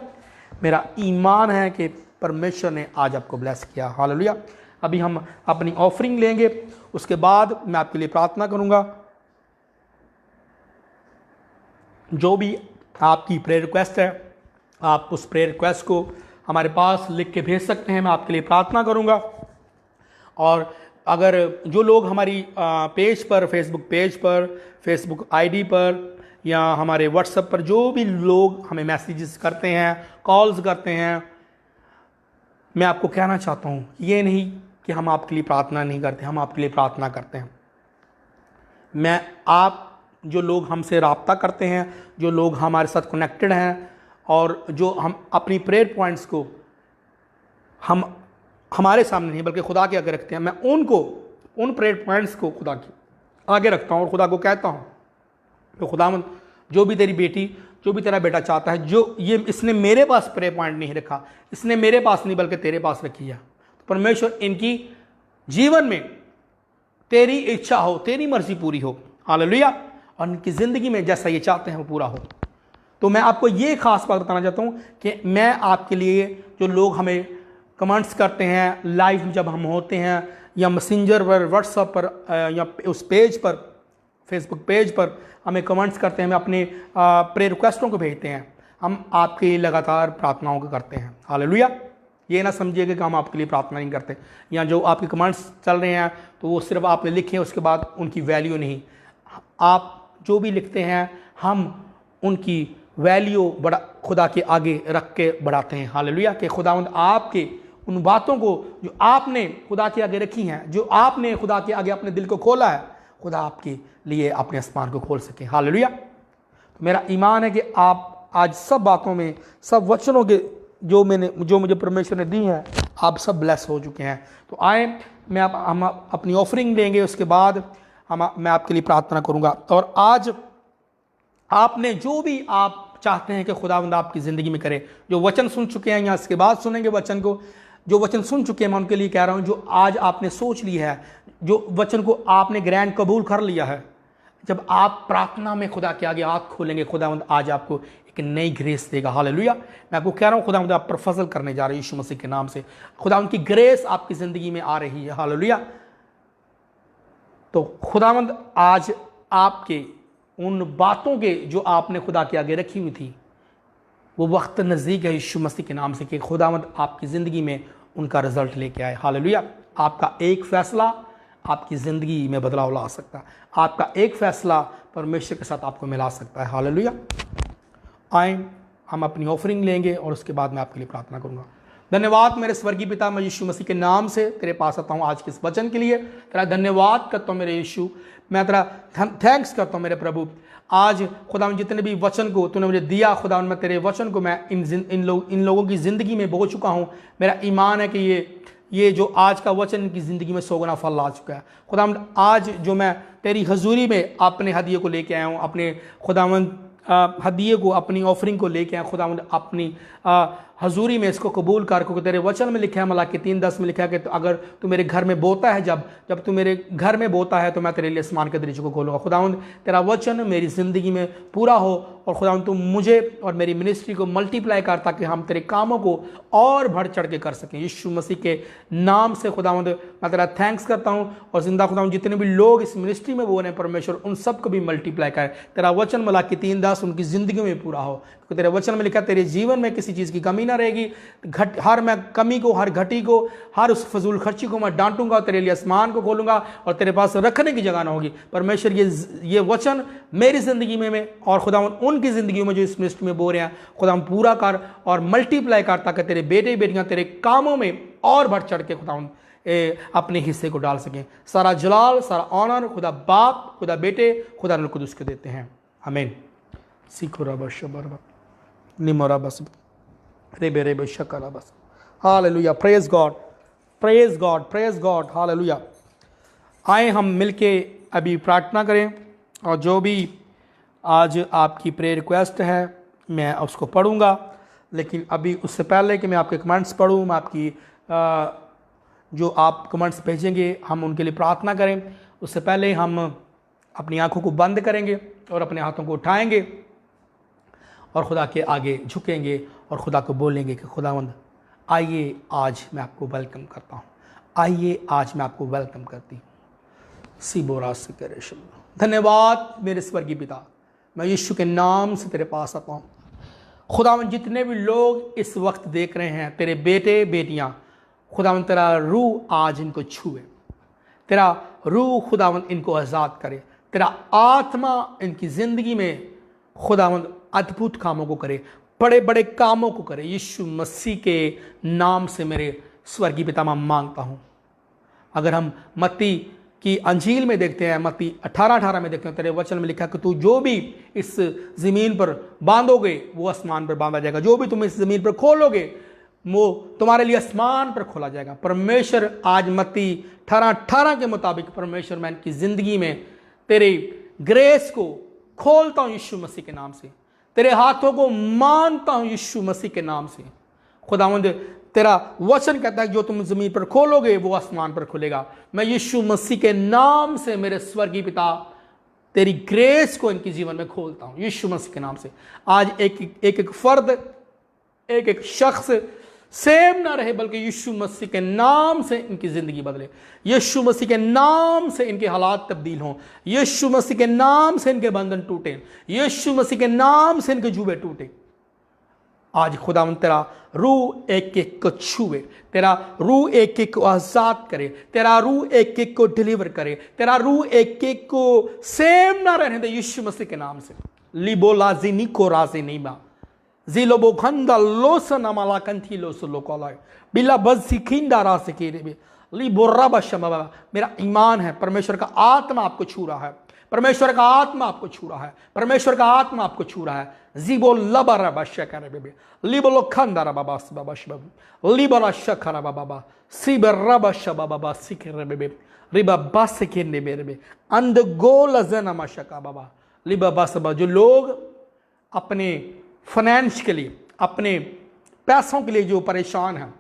मेरा ईमान है कि परमेश्वर ने आज आपको ब्लेस किया। हालेलुया। अभी हम अपनी ऑफरिंग लेंगे, उसके बाद मैं आपके लिए प्रार्थना करूंगा। जो भी आपकी प्रेयर रिक्वेस्ट है, आप उस प्रेयर रिक्वेस्ट को हमारे पास लिख के भेज सकते हैं। मैं आपके लिए प्रार्थना करूंगा। और अगर जो लोग हमारी पेज पर, फेसबुक पेज पर, फेसबुक आईडी पर या हमारे व्हाट्सएप पर जो भी लोग हमें मैसेजेस करते हैं, कॉल्स करते हैं, मैं आपको कहना चाहता हूँ, ये नहीं कि हम आपके लिए प्रार्थना नहीं करते, हम आपके लिए प्रार्थना करते हैं। आप जो लोग हमसे रब्ता करते हैं, जो लोग हमारे साथ कनेक्टेड हैं और जो हम अपनी प्रेयर पॉइंट्स को हम हमारे सामने नहीं बल्कि खुदा के आगे रखते हैं, मैं उन प्रेयर पॉइंट्स को खुदा के आगे रखता हूँ और खुदा को कहता हूँ तो खुदावंद, जो भी तेरी बेटी, जो भी तेरा बेटा चाहता है, जो ये इसने मेरे पास प्रेयर पॉइंट नहीं रखा, इसने मेरे पास नहीं बल्कि तेरे पास रखी है, तो परमेश्वर इनकी जीवन में तेरी इच्छा हो, तेरी मर्जी पूरी हो। हालेलुया। और इनकी ज़िंदगी में जैसा ये चाहते हैं वो पूरा हो। तो मैं आपको ये खास बात बताना चाहता हूँ कि मैं आपके लिए, जो लोग हमें कमेंट्स करते हैं लाइव जब हम होते हैं, या मैसेंजर पर, व्हाट्सएप पर, या उस पेज पर, फेसबुक पेज पर हमें कमेंट्स करते हैं, हमें अपने प्रेयर रिक्वेस्टों को भेजते हैं, हम आपके लिए लगातार प्रार्थनाओं को करते हैं। हालेलुया। ये ना समझिएगा कि हम आपके लिए प्रार्थना नहीं करते, या जो आपके कमेंट्स चल रहे हैं तो वो सिर्फ आपने लिखे, उसके बाद उनकी वैल्यू नहीं। आप जो भी लिखते हैं हम उनकी वैल्यू बड़ा खुदा के आगे रख के बढ़ाते हैं। हालेलुया। कि खुदावंद आपके उन बातों को जो आपने खुदा के आगे रखी हैं, जो आपने खुदा के आगे अपने दिल को खोला है, खुदा आपके लिए अपने आसमान को खोल सके। हालेलुया। तो मेरा ईमान है कि आप आज सब बातों में, सब वचनों के जो मुझे परमेश्वर ने दी हैं, आप सब ब्लेस हो चुके हैं। तो आए, हम अपनी ऑफरिंग लेंगे, उसके बाद मैं आपके लिए प्रार्थना करूंगा। और आज आपने जो भी आप चाहते हैं कि खुदावंद आपकी ज़िंदगी में करे, जो वचन सुन चुके हैं या इसके बाद सुनेंगे वचन को, जो वचन सुन चुके हैं मैं उनके लिए कह रहा हूँ, जो आज आपने सोच लिया है, जो वचन को आपने ग्रैंड कबूल कर लिया है, जब आप प्रार्थना में खुदा के आगे हाथ खोलेंगे, खुदावंद आज आपको एक नई ग्रेस देगा। हालेलुया। मैं आपको कह रहा हूँ खुदावंद आप पर फजल करने जा रहे हैं यीशु मसीह के नाम से। खुदावंद की ग्रेस आपकी ज़िंदगी में आ रही है। हालेलुया। तो खुदावंद आज आपके उन बातों के जो आपने खुदा के आगे रखी हुई थी, वो वक्त नज़दीक है यीशु मसीह के नाम से कि खुदावंद आपकी ज़िंदगी में उनका रिजल्ट लेके आए। हालेलुया। आपका एक फ़ैसला आपकी ज़िंदगी में बदलाव ला सकता है। आपका एक फ़ैसला परमेश्वर के साथ आपको मिला सकता है। हालेलुया। आए, हम अपनी ऑफरिंग लेंगे और उसके बाद मैं आपके लिए प्रार्थना करूँगा। धन्यवाद मेरे स्वर्गीय पिता, मैं यीशु मसीह के नाम से तेरे पास आता हूँ आज के इस वचन के लिए। तेरा धन्यवाद करता हूँ मेरे यीशु, मैं तेरा थैंक्स करता हूँ मेरे प्रभु। आज खुदा जितने भी वचन को तूने मुझे दिया, खुदा मैं तेरे वचन को मैं इन लोगों की ज़िंदगी में बो चुका हूँ। मेरा ईमान है कि ये जो आज का वचन इनकी ज़िंदगी में 100 गुना फल ला चुका है। खुदा आज जो मैं तेरी हजूरी में अपने हदिये को लेके आया हूँ, अपने खुदावंद हदिये को, अपनी ऑफरिंग को लेके आए खुदावंद, अपनी हजूरी में इसको कबूल कर, क्योंकि तेरे वचन में लिखा है, मलाकी 3:10 में लिखा है कि तो अगर तू मेरे घर में बोता है, जब तू मेरे घर में बोता है तो मैं तेरे लिए आसमान के दरीचे को खोलूँगा। खुदावंद तेरा वचन मेरी ज़िंदगी में पूरा हो, और खुदावंद तू मुझे और मेरी मिनिस्ट्री को मल्टीप्लाई कर, ताकि हम तेरे कामों को और बढ़ चढ़ के कर सकें। यीशु मसीह के नाम से खुदावंद मैं तेरा थैंक्स करता हूँ। और जिंदा खुदावंद जितने भी लोग इस मिनिस्ट्री में वो हैं परमेश्वर, उन सबको भी मल्टीप्लाई कर। तेरा वचन मलाकी 3:10 उनकी ज़िंदगी में पूरा हो, क्योंकि तेरे वचन में लिखा तेरे जीवन में किसी चीज़ की कमी ना रहेगी। हर मैं कमी को, हर घटी को, हर उस फजूल खर्ची को मैं डांटूंगा, तेरे लिए आसमान को खोलूंगा और तेरे पास रखने की जगह ना होगी। परमेश्वर ये वचन मेरी ज़िंदगी में और खुदावंद उनकी ज़िंदगी में जो इस मिनिस्ट्री में बोल रहे हैं, खुदावंद पूरा कर और मल्टीप्लाई कर, ताकि तेरे बेटे बेटियां तेरे कामों में और बढ़ चढ़ के खुदावंद अपने हिस्से को डाल सकें। सारा जलाल, सारा ऑनर खुदा बाप, खुदा बेटे, खुदा रूह कुदूस को देते हैं। आमीन। सीखो रब शबर निमोरा बस रेबे रेबे शकरा बस। Hallelujah, praise God, praise God, praise God, hallelujah. आए हम मिलके अभी प्रार्थना करें, और जो भी आज आपकी प्रेयर रिक्वेस्ट है मैं उसको पढ़ूंगा, लेकिन अभी उससे पहले कि मैं आपके कमेंट्स पढ़ूं, मैं आपकी जो आप कमेंट्स भेजेंगे हम उनके लिए प्रार्थना करें, उससे पहले हम अपनी आंखों को बंद करेंगे और अपने हाथों को उठाएंगे और खुदा के आगे झुकेंगे और खुदा को बोलेंगे कि खुदावंद आइए आज मैं आपको वेलकम करता हूँ, आइए आज मैं आपको वेलकम करती हूँ। सीबोरा से करे धन्यवाद मेरे स्वर्गीय पिता, मैं यीशु के नाम से तेरे पास आता हूँ। खुदावंद जितने भी लोग इस वक्त देख रहे हैं, तेरे बेटे बेटियाँ, खुदावंद तेरा रूह आज इनको छुए, तेरा रूह खुदावंद इनको आज़ाद करे, तेरा आत्मा इनकी ज़िंदगी में खुदावंद अद्भुत कामों को करे, बड़े बड़े कामों को करे। यीशु मसीह के नाम से मेरे स्वर्गीय पिता मैं मांगता हूँ। अगर हम मत्ती की अंजील में देखते हैं, मत्ती 18:18 में देखते हैं, तेरे वचन में लिखा कि तू जो भी इस ज़मीन पर बांधोगे वो आसमान पर बांधा जाएगा, जो भी तुम इस ज़मीन पर खोलोगे वो तुम्हारे लिए आसमान पर खोला जाएगा। परमेश्वर आज मत्ती 18:18 के मुताबिक परमेश्वर मैं इनकी ज़िंदगी में तेरे ग्रेस को खोलता हूँ यीशु मसीह के नाम से, तेरे हाथों को मानता हूँ यीशु मसीह के नाम से। खुदावंद तेरा वचन कहता है जो तुम ज़मीन पर खोलोगे वो आसमान पर खुलेगा। मैं यीशु मसीह के नाम से मेरे स्वर्गीय पिता तेरी ग्रेस को इनके जीवन में खोलता हूँ यीशु मसीह के नाम से। आज एक फर्द, एक शख्स सेम ना रहे, बल्कि यीशु मसीह के नाम से इनकी ज़िंदगी बदले, यीशु मसीह के नाम से इनके हालात तब्दील हों, यीशु मसीह के नाम से इनके बंधन टूटे, यीशु मसीह के नाम से इनके जुबे टूटे। आज खुदावंद तेरा रूह एक एक को छुए, तेरा रूह एक एक को आज़ाद करे, तेरा रूह एक एक को डिलीवर करे, तेरा रूह एक एक को सेम ना रहने दे यीशु मसीह के नाम से। लिबो लाजिनी को राजी नहीं बा जिलोबो खंदा लोसन अमाला कंथी लोस लोकोलाय बिला बज़ी खिंदा रासे के रे लिबो रबा शमा। मेरा ईमान है परमेश्वर का आत्मा आपको छू रहा है, परमेश्वर का आत्मा आपको छू रहा है, परमेश्वर का आत्मा आपको छू रहा है। जीबो लबा रबा शकर बेबे लिबो लो खंदा रबा बास बाबा शबा लिबरा शखरा बाबा सीबर रबा शबा बाबा सिकर बेबे रिबा बास के ने बेबे अंद गोल जना शका बाबा लिबा बास बाबा। जो लोग अपने फाइनेंस के लिए, अपने पैसों के लिए जो परेशान हैं,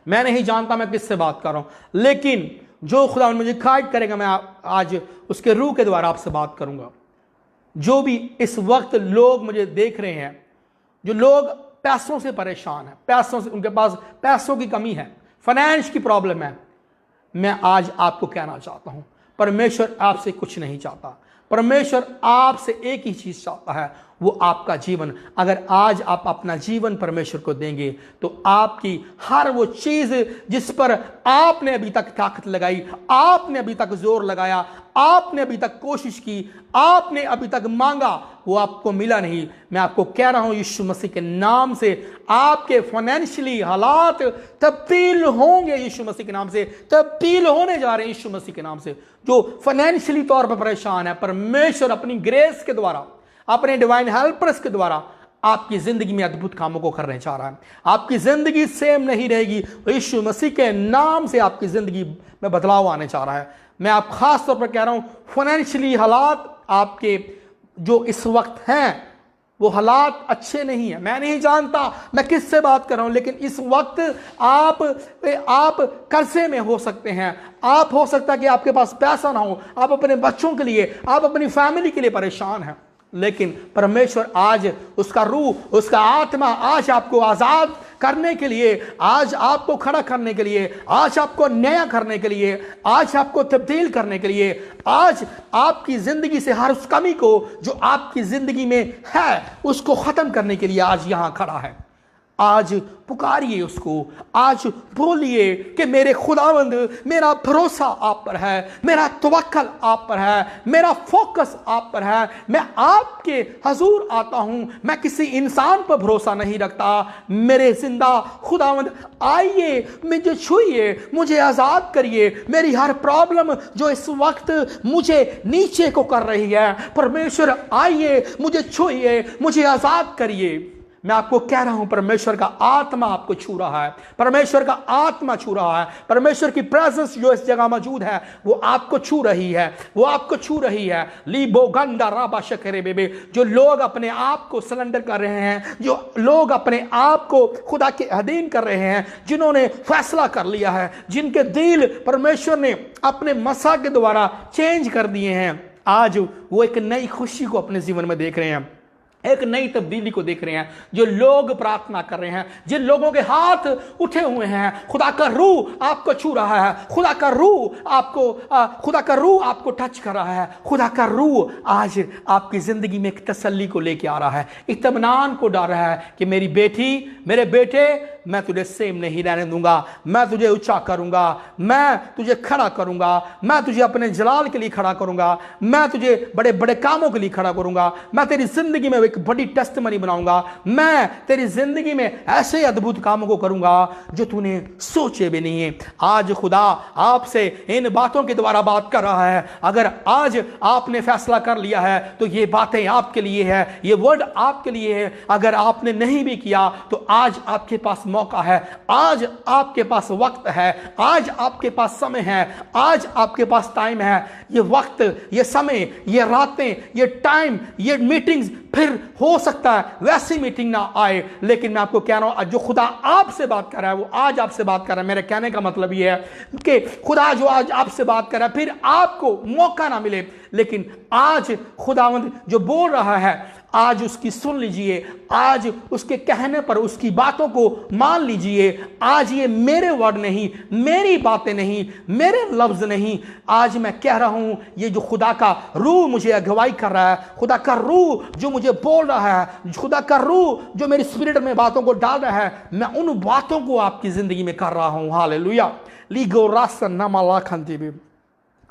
मैं नहीं जानता मैं किससे बात कर रहा हूं, लेकिन जो खुदा मुझे गाइड करेगा मैं आज उसके रूह के द्वारा आपसे बात करूंगा। जो भी इस वक्त लोग मुझे देख रहे हैं, जो लोग पैसों से परेशान हैं, पैसों से, उनके पास पैसों की कमी है, फाइनेंस की प्रॉब्लम है, मैं आज आपको कहना चाहता हूं परमेश्वर आपसे कुछ नहीं चाहता। परमेश्वर आपसे एक ही चीज चाहता है, वो आपका जीवन। अगर आज आप अपना जीवन परमेश्वर को देंगे तो आपकी हर वो चीज जिस पर आपने अभी तक ताकत लगाई, आपने अभी तक जोर लगाया, आपने अभी तक कोशिश की, आपने अभी तक मांगा, वो आपको मिला नहीं। मैं आपको कह रहा हूं यीशु मसीह के नाम से आपके फाइनेंशियली हालात तब्दील होंगे, यीशु मसीह के नाम से तब्दील होने जा रहे हैं यीशु मसीह के नाम से। जो फाइनेंशियली तौर पर परेशान है, परमेश्वर अपनी ग्रेस के द्वारा, अपने डिवाइन हेल्पर्स के द्वारा आपकी जिंदगी में अद्भुत कामों को करने जा रहा है। आपकी जिंदगी सेम नहीं रहेगी, यीशु मसीह के नाम से आपकी जिंदगी में बदलाव आने जा रहा है। मैं आप खास तौर पर कह रहा हूं फाइनेंशियली हालात आपके जो इस वक्त हैं वो हालात अच्छे नहीं है। मैं नहीं जानता मैं किससे बात कर रहा हूं, लेकिन इस वक्त आप कर्जे में हो सकते हैं। आप हो सकता है कि आपके पास पैसा ना हो, आप अपने बच्चों के लिए, आप अपनी फैमिली के लिए परेशान हैं, लेकिन परमेश्वर आज उसका रूह, उसका आत्मा आज आपको आजाद करने के लिए, आज आपको खड़ा करने के लिए, आज आपको नया करने के लिए, आज आपको तब्दील करने के लिए, आज आपकी जिंदगी से हर उस कमी को जो आपकी जिंदगी में है उसको खत्म करने के लिए आज यहां खड़ा है। आज पुकारिए उसको, आज बोलिए कि मेरे खुदावंद, मेरा भरोसा आप पर है, मेरा तवक्कल आप पर है, मेरा फोकस आप पर है। मैं आपके हजूर आता हूं, मैं किसी इंसान पर भरोसा नहीं रखता। मेरे जिंदा खुदावंद आइए, मुझे छुइए, मुझे आज़ाद करिए। मेरी हर प्रॉब्लम जो इस वक्त मुझे नीचे को कर रही है, परमेश्वर आइए, मुझे छुइए, मुझे आज़ाद करिए। मैं आपको कह रहा हूं, परमेश्वर का आत्मा आपको छू रहा है, परमेश्वर का आत्मा छू रहा है, परमेश्वर की प्रेजेंस जो इस जगह मौजूद है वो आपको छू रही है, वो आपको छू रही है। लीबो गंदा राबा शकरे बेबे, जो लोग अपने आप को सरेंडर कर रहे हैं, जो लोग अपने आप को खुदा के अधीन कर रहे हैं, जिन्होंने फैसला कर लिया है, जिनके दिल परमेश्वर ने अपने मसा के द्वारा चेंज कर दिए हैं, आज वो एक नई खुशी को अपने जीवन में देख रहे हैं, एक नई तब्दीली को देख रहे हैं। जो लोग प्रार्थना कर रहे हैं, जिन लोगों के हाथ उठे हुए हैं, खुदा का रूह आपको छू रहा है, खुदा का रूह आपको टच कर रहा है। खुदा का रूह आज आपकी जिंदगी में एक तसल्ली को लेके आ रहा है, इत्मीनान को डाल रहा है कि मेरी बेटी, मेरे बेटे, मैं तुझे सेम नहीं रहने दूंगा, मैं तुझे ऊंचा करूंगा, मैं तुझे खड़ा करूंगा, मैं तुझे अपने जलाल के लिए खड़ा करूंगा, मैं तुझे बड़े बड़े कामों के लिए खड़ा करूंगा, मैं तेरी जिंदगी में एक बड़ी टेस्टमनी बनाऊंगा, मैं तेरी जिंदगी में ऐसे अद्भुत कामों को करूंगा जो तूने सोचे भी नहीं है। आज खुदा आपसे इन बातों के द्वारा बात कर रहा है। अगर आज आपने फैसला कर लिया है तो ये बातें आपके लिए है, ये वर्ड आपके लिए है। अगर आपने नहीं भी किया तो आज आपके पास मौका है, आज आपके पास वक्त है, आज आपके पास समय है, आज आपके पास टाइम है। ये वक्त, ये समय, ये रातें, ये टाइम, ये मीटिंग्स फिर हो सकता है वैसी मीटिंग ना आए, लेकिन मैं आपको कह रहा हूं जो खुदा आपसे बात कर रहा है वो आज आपसे बात कर रहा है। मेरे कहने का मतलब ये है कि खुदा जो आज आपसे बात कर रहा है, फिर आपको मौका ना मिले, लेकिन आज खुदावंद जो बोल रहा है आज उसकी सुन लीजिए, आज उसके कहने पर उसकी बातों को मान लीजिए। आज ये मेरे वर्ड नहीं, मेरी बातें नहीं, मेरे लफ्ज नहीं, आज मैं कह रहा हूं ये जो खुदा का रूह मुझे अगुवाई कर रहा है, खुदा का रूह जो मुझे बोल रहा है, खुदा का रूह जो मेरी स्पिरिट में बातों को डाल रहा है, मैं उन बातों को आपकी जिंदगी में कर रहा हूं। हालेलुया। लीगो रासन नमाला खंतीबी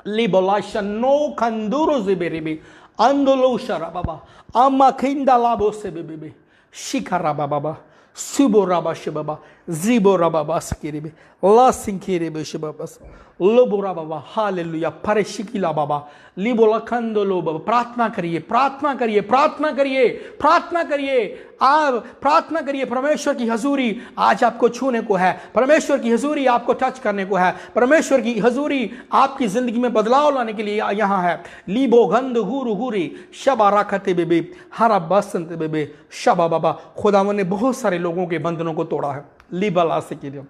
लिबोलाशन नो खंदुरो जिबेरिबी अंदोलो शरा बाबा अम्मा खिंदा लाबो से बेबे शिखरा बाबा सुबो राबा शबाबा जीबो राबा सकिरिबे ला सिंकिरिबे शबाबस लोबोरा बाबा। हालेलुया। परेशिकिला बाबा लिबोला खंदोलो बाबा। प्रार्थना करिए, प्रार्थना करिए, प्रार्थना करिए, प्रार्थना करिए। आप प्रार्थना करिए। परमेश्वर की हजूरी आज आपको छूने को है, परमेश्वर की हजूरी आपको टच करने को है, परमेश्वर की हजूरी आपकी जिंदगी में बदलाव लाने के लिए यहाँ है। लीबो गंद हुरु हुरी शबा राखते बेबे हरा बसंत बेबे शबा बाबा। खुदावन ने बहुत सारे लोगों के बंधनों को तोड़ा है। लीबला से कीजिए,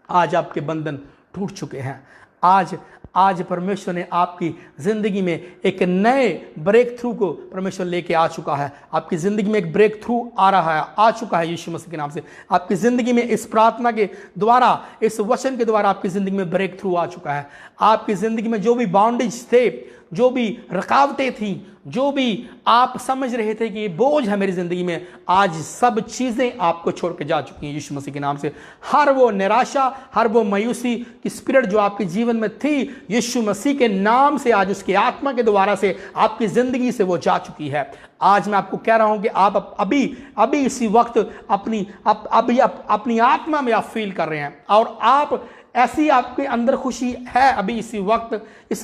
आज आपके बंधन टूट चुके हैं। आज परमेश्वर ने आपकी जिंदगी में एक नए ब्रेक थ्रू को परमेश्वर लेके आ चुका है। आपकी जिंदगी में एक ब्रेक थ्रू आ रहा है, आ चुका है यीशु मसीह के नाम से। आपकी जिंदगी में इस प्रार्थना के द्वारा, इस वचन के द्वारा आपकी जिंदगी में ब्रेक थ्रू आ चुका है। आपकी जिंदगी में जो भी बाउंडेज थे, जो भी रुकावटें थी, जो भी आप समझ रहे थे कि ये बोझ है मेरी जिंदगी में, आज सब चीजें आपको छोड़ के जा चुकी हैं यीशु मसीह के नाम से। हर वो निराशा, हर वो मायूसी की स्पिरिट जो आपके जीवन में थी, यीशु मसीह के नाम से आज उसकी आत्मा के द्वारा से आपकी जिंदगी से वो जा चुकी है। आज मैं आपको कह रहा हूं कि आप अभी इसी वक्त अपनी आत्मा में आप फील कर रहे हैं, और आप ऐसी आपके अंदर खुशी है अभी इस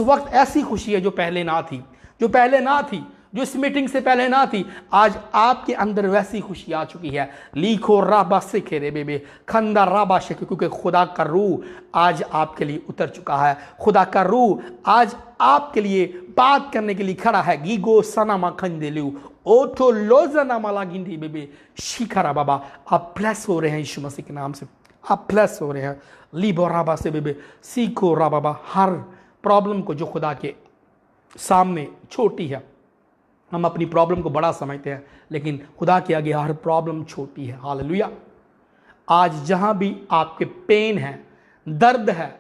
वक्त ऐसी खुशी है जो पहले ना थी, जो पहले ना थी। जो इस मीटिंग से पहले ना थी, आज आपके अंदर वैसी खुशी आ चुकी है। लीखो राबा से खेरे बेबे खंदा राबा से, क्योंकि खुदा का रूह आज आपके लिए उतर चुका है। खुदा का रूह आज आपके लिए बात करने के लिए खड़ा है। गीगो सनामा खंदेलू ओठो लोजना माला गिंदी बेबे शिखरा बाबा, आप ब्लेस हो रहे हैं यीशु मसीह के नाम से, आप ब्लेस हो रहे हैं। लीबो राबा से बेबे सीखो रा बाबा, हर प्रॉब्लम को जो खुदा के सामने छोटी है, हम अपनी प्रॉब्लम को बड़ा समझते हैं, लेकिन खुदा के आगे हर प्रॉब्लम छोटी है। हालेलुया। आज जहां भी आपके पेन है, दर्द है,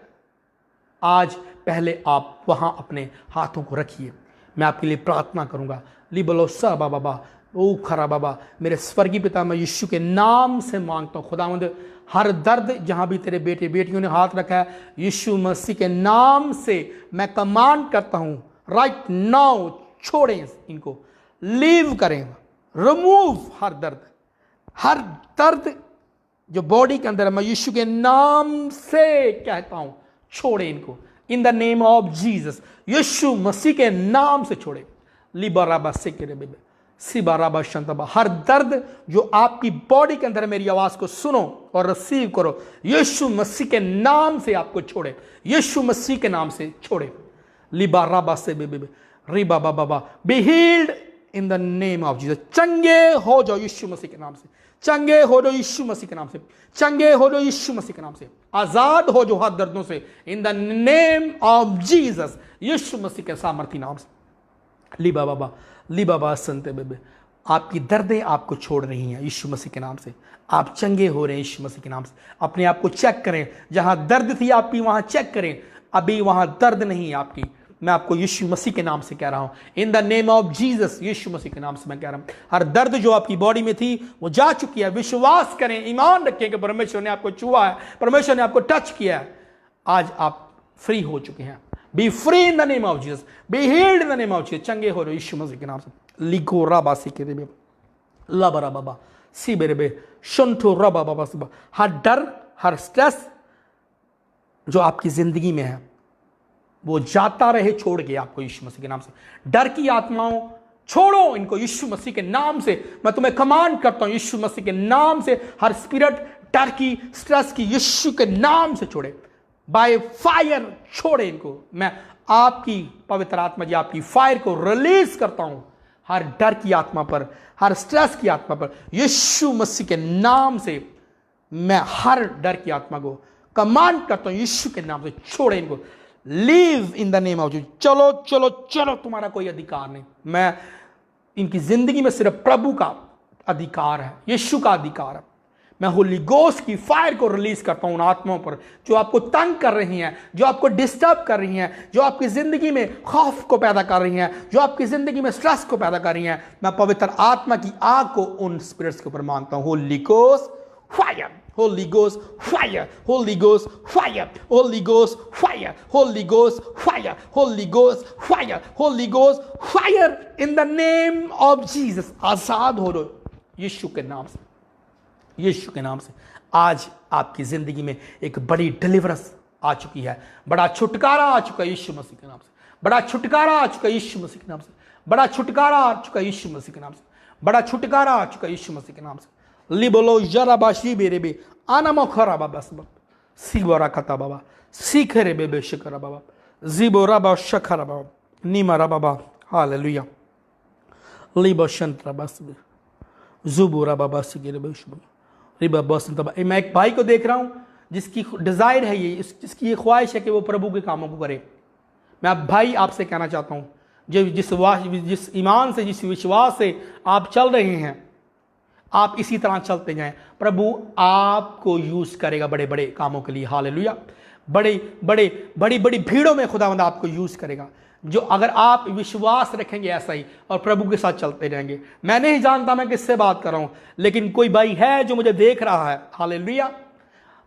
आज पहले आप वहां अपने हाथों को रखिए। मैं आपके लिए प्रार्थना करूंगा। लिबलो सा बाबा ओ खरा बाबा, मेरे स्वर्गीय पिता, मैं यीशु के नाम से मांगता हूँ खुदावंद, हर दर्द जहां भी तेरे बेटे बेटियों ने हाथ रखा है, यीशु मसीह के नाम से मैं कमांड करता हूं, राइट नाउ छोड़ें इनको, लीव करें, रिमूव हर दर्द जो बॉडी के अंदर है, मैं यीशु के नाम से कहता हूं, छोड़े इनको in the name of Jesus. यीशु मसीह के नाम से छोड़े। लिबराबा से के बेबे सिबाराबा शंतबा, हर दर्द जो आपकी बॉडी के अंदर, मेरी आवाज को सुनो और रिसीव करो। यीशु मसीह के नाम से आपको छोड़े, यीशु मसीह के नाम से छोड़े। लिबाराबा से बेबे रिबा बाबा, be healed in the name of Jesus. चंगे हो जाओ यीशु मसीह के नाम से, चंगे हो जाओ यीशु मसीह के नाम से, चंगे हो जाओ यीशु मसीह के नाम से, आजाद हो जाओ हर दर्दों से in the name of Jesus, यीशु मसीह के सामर्थी नाम से। ली बाबा संत बेबे, आपकी दर्दें आपको छोड़ रही हैं यीशु मसीह के नाम से, आप चंगे हो रहे हैं यीशु मसीह के नाम से। अपने आप को चेक करें, जहां दर्द थी आपकी वहां चेक करें, अभी वहां दर्द नहीं है आपकी। मैं आपको यीशु मसीह के नाम से कह रहा हूं, in the name of Jesus, यीशु मसीह के नाम से मैं कह रहा हूं, हर दर्द जो आपकी बॉडी में थी वो जा चुकी है। विश्वास करें, ईमान रखें कि परमेश्वर ने आपको छुआ है, परमेश्वर ने आपको टच किया है। आज आप फ्री हो चुके हैं। Be free in the name of Jesus, be healed in the name of Jesus, चंगे हो रहे यीशु मसीह के नाम से। लिखो राबा सीखे रे लबरा बाबा सी बेरे शुंठो रबा बाबा सुबह, हर डर हर स्ट्रेस जो आपकी जिंदगी में है वो जाता रहे, छोड़ के आपको यीशु मसीह के नाम से। डर की आत्माओं छोड़ो इनको यीशु मसीह के नाम से। मैं तुम्हें कमांड करता हूं यीशु मसीह के नाम से, हर स्पिरिट डर की स्ट्रेस की यीशु के नाम से छोड़े, बाय फायर छोड़े इनको। मैं आपकी पवित्र आत्मा जी आपकी फायर को रिलीज करता हूं हर डर की आत्मा पर, हर स्ट्रेस की आत्मा पर, यीशु मसीह के नाम से मैं हर डर की आत्मा को कमांड करता हूं यीशु के नाम से, छोड़े इनको। Leave in the name of Jesus. चलो चलो चलो, तुम्हारा कोई अधिकार नहीं। मैं इनकी जिंदगी में सिर्फ प्रभु का अधिकार है, यीशु का अधिकार है। मैं होली गोस्ट की फायर को रिलीज करता हूं उन आत्माओं पर जो आपको तंग कर रही हैं, जो आपको डिस्टर्ब कर रही हैं, जो आपकी जिंदगी में खौफ को पैदा कर रही हैं, जो आपकी जिंदगी में स्ट्रेस को पैदा कर रही हैं। मैं पवित्र आत्मा की आग को उन स्पिरिट्स के ऊपर मानता हूं। Holi ghost fire, Holy Ghost fire, Holy Ghost fire, Holy Ghost fire, Holy Ghost fire, Holy Ghost fire, Holy Ghost fire in the name of Jesus। आजाद हो लो यीशु के नाम से, यीशु के नाम से। आज आपकी जिंदगी में एक बड़ी डिलीवरेंस आ चुकी है, बड़ा छुटकारा आ चुका है यीशु मसीह के नाम से, बड़ा छुटकारा आ चुका है यीशु मसीह के नाम से, बड़ा छुटकारा आ चुका है यीशु मसीह के नाम से, बड़ा छुटकारा आ चुका है यीशु मसीह के नाम से। लिबोलो जराबाशी बेरेबे आनामो खरा बाबा सब सिबोरा खता बाबा सीखरे बेबे शकरा बाबा जिबोरा बाबा शकरा बाबा नीमारा बाबा हालेलुया। लिबो शंत्रा बस जुबोरा बाबा सिगरे बेशुब रिबा बसंत बाबा। मैं एक भाई को देख रहा हूं जिसकी डिजायर है ये, जिसकी ये ख्वाहिश है कि वो प्रभु के कामों को करे। मैं अब भाई आपसे कहना चाहता हूं, जिस ईमान से, जिस विश्वास से आप चल रहे हैं, आप इसी तरह चलते जाएं। प्रभु आपको यूज करेगा बड़े बड़े कामों के लिए। हालेलुया। बड़ी बड़ी भीड़ों में खुदावंद आपको यूज करेगा, जो अगर आप विश्वास रखेंगे ऐसा ही और प्रभु के साथ चलते रहेंगे। मैं नहीं जानता मैं किससे बात कर रहा हूं, लेकिन कोई भाई है जो मुझे देख रहा है। हालेलुया।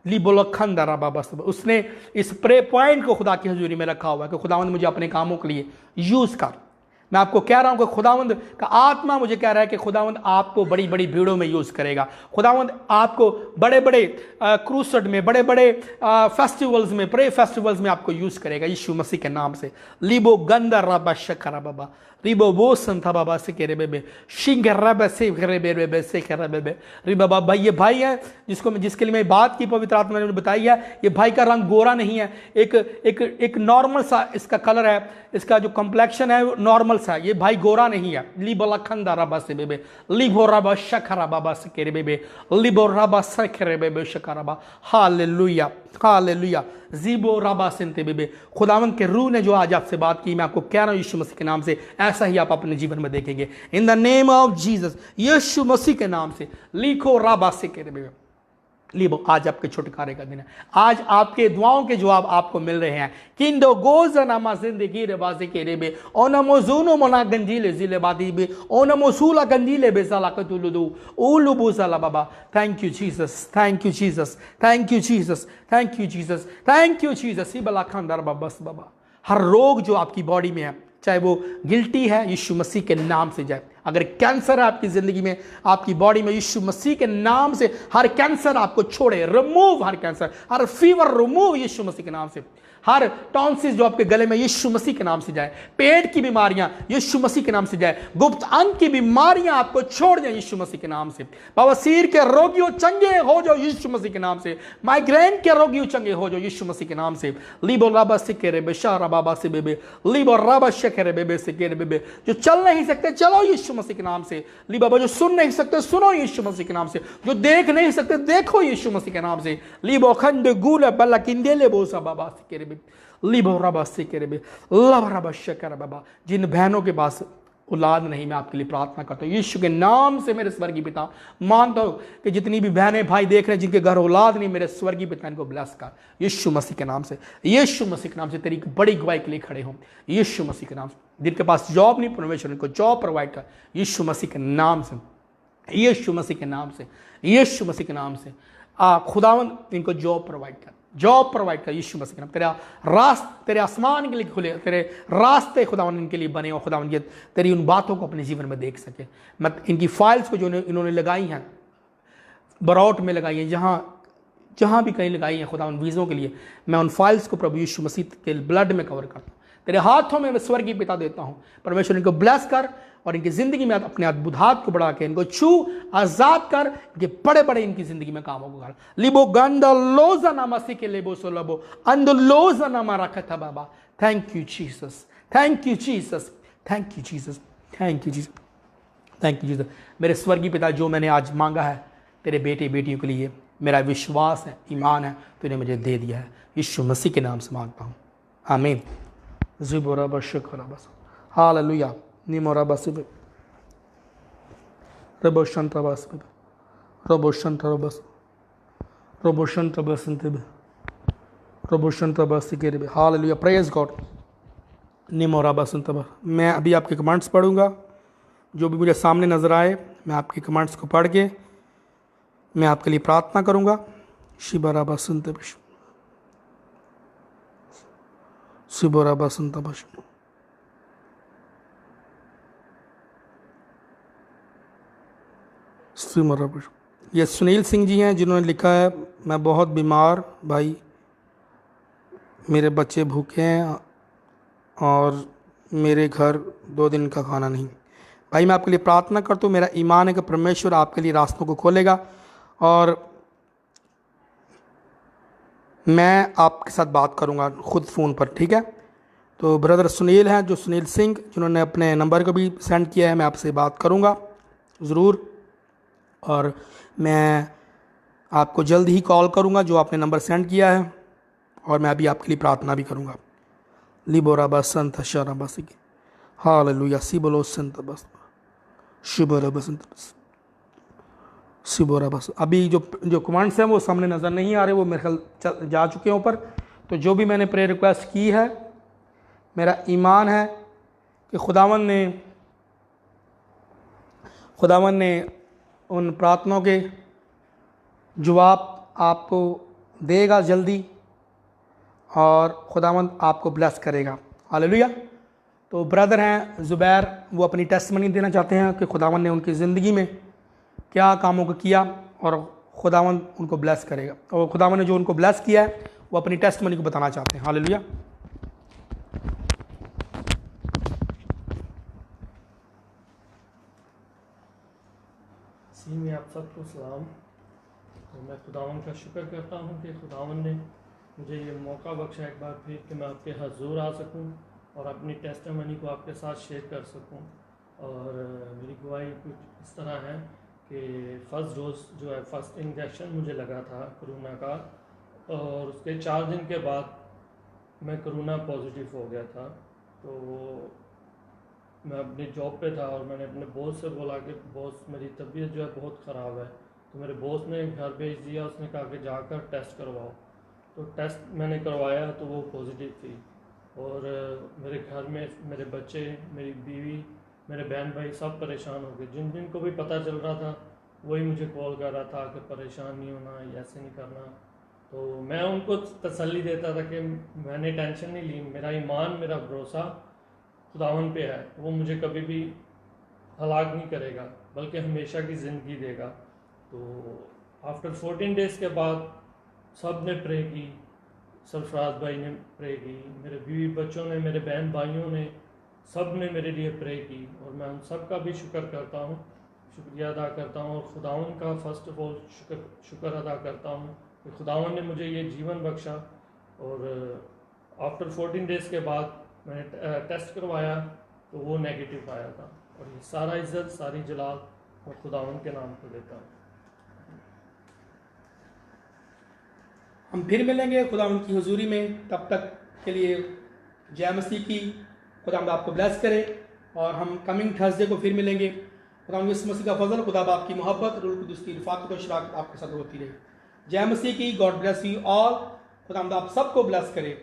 लिबोलखंदरा बाबा सब, उसने इस प्रे पॉइंट को खुदा की हजूरी में रखा हुआ है कि खुदावंद मुझे अपने कामों के लिए यूज कर। मैं आपको कह रहा हूं कि खुदावंद का आत्मा मुझे कह रहा है कि खुदावंद आपको बड़ी बड़ी भीड़ों में यूज करेगा। खुदावंद आपको बड़े बड़े क्रूसेड में, बड़े बड़े फेस्टिवल्स में, प्रे फेस्टिवल्स में आपको यूज करेगा यीशु मसीह के नाम से। लिबो गंदा रबा शकरा बाबा रिबो वो संथा बाबा से कह रहे बेबे शिंगरबे से करे बेबे से करे बेबे री बाबा भाई, ये भाई है जिसके लिए मैं बात की, पवित्र आत्मा ने बताई है। ये भाई का रंग गोरा नहीं है, एक नॉर्मल सा इसका कलर है, इसका जो कम्प्लेक्शन है वो नॉर्मल सा है। ये भाई गोरा नहीं है। लिबो लखंदा रबा से बेबे लिबो रबा शखरा बाबा से कह रहे बेबे लिबो रबा से करे बेबे शखरा। Hallelujah hallelujah. जीबो रबा सिंते बेबे, खुदावंद के रूह ने जो आज आपसे बात की, मैं आपको कह रहा हूं यीशु मसीह के नाम से ऐसा ही आप अपने जीवन में देखेंगे। In the name of Jesus, यीशु मसीह के नाम से लिखो रबा से कह रहे बेबे लिबो। आज आपके छुटकारे का दिन है। आज आपके दुआओं के जवाब आपको मिल रहे हैं। किंदो गोज़नामा जिंदगी रे बाजे के रेबे ओनमो जुनो मोना गंजीले जिले बादी बे ओनमो सूला गंजीले बे साला कतुलुदु उलुबु साला बाबा। Thank you Jesus, thank you Jesus, thank you Jesus, thank you Jesus, thank you Jesus. ही बला खानदार बस बाबा, हर रोग जो आपकी बॉडी में है, चाहे वो गिल्टी है, यीशु मसीह के नाम से जाए। अगर कैंसर है आपकी जिंदगी में, आपकी बॉडी में, यीशु मसीह के नाम से हर कैंसर आपको छोड़े, रिमूव हर कैंसर, हर फीवर रिमूव यीशु मसीह के नाम से। हर टॉन्सिस जो आपके गले में, यीशु मसीह के नाम से जाए। पेट की बीमारियां यीशु मसीह के नाम से जाए। गुप्त अंग की बीमारियां आपको छोड़ जाए यीशु मसीह के नाम से। बवासीर के रोगियों चंगे हो जाओ यीशु मसीह के नाम से। माइग्रेन के रोगियों चंगे हो जाओ यीशु मसीह के नाम से। लीबो राबा से के रे बेशारा बाबा से बेबे लीबो राबा शकेरे बेबे से के रे बेबे, जो चल नहीं सकते चलो यीशु मसीह के नाम से। ली बाबा, जो सुन नहीं सकते सुनो यीशु मसीह के नाम से। जो देख नहीं सकते देखो यीशु मसीह के नाम से। लीबो खंड गुल बल्ला किंदेले बोसा बाबा से के रे लिबो रबा से के रे लब रबा शकर बाबा। जिन बहनों के पास औलाद नहीं, मैं आपके लिए प्रार्थना करता हूँ यीशु के नाम से। मेरे स्वर्गीय पिता, मानता हूँ कि जितनी भी बहनें भाई देख रहे हैं जिनके घर औलाद नहीं, मेरे स्वर्गीय पिता इनको ब्लेस कर यीशु मसीह के नाम से। यीशु मसीह के नाम से तेरी बड़ी गवाही के लिए खड़े हों यीशु मसीह के नाम से। जिनके पास जॉब नहीं, परमेश्वर इनको जॉब प्रोवाइड कर यीशु मसीह के नाम से, यीशु मसीह के नाम से, यीशु मसीह के नाम से। खुदावंद इनको जॉब प्रोवाइड कर, जॉब प्रोवाइड कर यीशु मसीह के नाम। तेरे आसमान के लिए खुले, तेरे रास्ते खुदावन इनके लिए बने हो। खुदावन ये तेरी उन बातों को अपने जीवन में देख सके। मैं इनकी फाइल्स को जो इन्होंने लगाई हैं, बरौट में लगाई हैं, जहाँ भी कहीं लगाई हैं खुदावन वीज़ों के लिए, मैं उन फाइल्स को प्रभु यीशु मसीह के ब्लड में कवर करता हूँ। तेरे हाथों में मैं स्वर्गीय पिता देता हूँ। परमेश्वर इनको ब्लेस कर और इनकी ज़िंदगी में अपने अद्भुत हाथ को बढ़ा के इनको छू आज़ाद कर। इनके बड़े बड़े इनकी ज़िंदगी में कामों को कर। लिबो गंदा लोजा नामा सी के लेबो सोलबो अंदो लोजा नामा रखा था बाबा। Thank you Jesus, thank you Jesus, thank you Jesus, thank you Jesus, thank you Jesus. मेरे स्वर्गीय पिता, जो मैंने आज मांगा है तेरे बेटे बेटियों के लिए, मेरा विश्वास है, ईमान है, तूने मुझे दे दिया है। यीशु मसीह के नाम से मांगता हूँ, आमीन। ज़ुबुरा बशुक्र बस हालेलुया। निमोरा बस रबोशन तबस रबोशन तबस रबोशन तबस रबोशन तबस के रे हालेलुया। Praise God. निमोरा बस तब मैं अभी आपके कमेंट्स पढ़ूंगा। जो भी मुझे सामने नज़र आए, मैं आपके कमेंट्स को पढ़ के मैं आपके लिए प्रार्थना करूंगा। शिबरा बसंत शिबरा बसंत बस ये सुनील सिंह जी हैं जिन्होंने लिखा है, मैं बहुत बीमार भाई, मेरे बच्चे भूखे हैं और मेरे घर 2 दिन का खाना नहीं। भाई मैं आपके लिए प्रार्थना करता हूँ। मेरा ईमान है कि परमेश्वर आपके लिए रास्तों को खोलेगा और मैं आपके साथ बात करूँगा खुद फ़ोन पर, ठीक है। तो ब्रदर सुनील हैं, जो सुनील सिंह, जिन्होंने अपने नंबर को भी सेंड किया है, मैं आपसे बात करूँगा ज़रूर और मैं आपको जल्द ही कॉल करूंगा जो आपने नंबर सेंड किया है, और मैं अभी आपके लिए प्रार्थना भी करूंगा। लिबोरा बसंत शरा बस हालेलुया। सिबोलो संत बस शिबोरा बसंत बस शिबोरा बस। अभी जो कमेंट्स हैं वो सामने नज़र नहीं आ रहे, वो मेरे ख्याल जा चुके हैं ऊपर। तो जो भी मैंने प्रेयर रिक्वेस्ट की है, मेरा ईमान है कि खुदावन ने उन प्रार्थनाओं के जवाब आपको देगा जल्दी, और खुदावंद आपको ब्लेस करेगा। हालेलुया। तो ब्रदर हैं ज़ुबैर, वो अपनी टेस्टमनी देना चाहते हैं कि खुदावंद ने उनकी ज़िंदगी में क्या कामों को किया और खुदावंद उनको ब्लेस करेगा। और खुदावंद ने जो उनको ब्लेस किया है वो अपनी टेस्टमनी को बताना चाहते हैं। हालेलुया। मसीह में आप सबको सलाम। तो मैं खुदावन का शुक्र करता हूँ कि खुदावन ने मुझे ये मौका बख्शा एक बार फिर कि मैं आपके हजूर आ सकूँ और अपनी टेस्टिमनी को आपके साथ शेयर कर सकूँ। और मेरी गवाही कुछ इस तरह है कि फ़र्स्ट डोज जो है फर्स्ट इंजेक्शन मुझे लगा था कोरोना का, और उसके 4 दिन के बाद मैं कोरोना पॉजिटिव हो गया था। तो मैं अपनी जॉब पे था और मैंने अपने बॉस से बोला कि बॉस मेरी तबीयत जो है बहुत ख़राब है। तो मेरे बॉस ने घर भेज दिया, उसने कहा कि जाकर टेस्ट करवाओ। तो टेस्ट मैंने करवाया तो वो पॉजिटिव थी। और मेरे घर में मेरे बच्चे, मेरी बीवी, मेरे बहन भाई सब परेशान हो गए। जिन जिन को भी पता चल रहा था वही मुझे कॉल कर रहा था कि परेशान नहीं होना, ऐसे नहीं करना। तो मैं उनको तसल्ली देता था कि मैंने टेंशन नहीं ली, मेरा ईमान, मेरा भरोसा खुदावन पे है, वो मुझे कभी भी हलाक नहीं करेगा बल्कि हमेशा की ज़िंदगी देगा। तो आफ्टर 14 डेज़ के बाद सब ने प्रे की, सरफराज भाई ने प्रे की, मेरे बीवी बच्चों ने, मेरे बहन भाइयों ने, सब ने मेरे लिए प्रे की। और मैं उन सब का भी शुक्र करता हूँ, शुक्रिया अदा करता हूँ। और खुदावन का फ़र्स्ट ऑफ ऑल शुक्र अदा करता हूँ कि खुदावन ने मुझे ये जीवन बख्शा। और आफ्टर 14 डेज़ के बाद मैंने टेस्ट करवाया तो वो नेगेटिव आया था। और ये सारा इज़्ज़त, सारी जलाल मैं खुदावन के नाम को देता हूँ। हम फिर मिलेंगे खुदावंद की हुजूरी में, तब तक के लिए जय मसीह की। खुदावंद आपको ब्लेस करे और हम कमिंग थर्सडे को फिर मिलेंगे। खुदावंद यीशु मसीह का फजल, खुदा बाप की मोहब्बत, रूह कुदूस की रफ़ाक़त और शराकत आपके साथ होती रहे। जय मसीह की। God bless you all. खुदावंद आप सबको ब्लेस करे।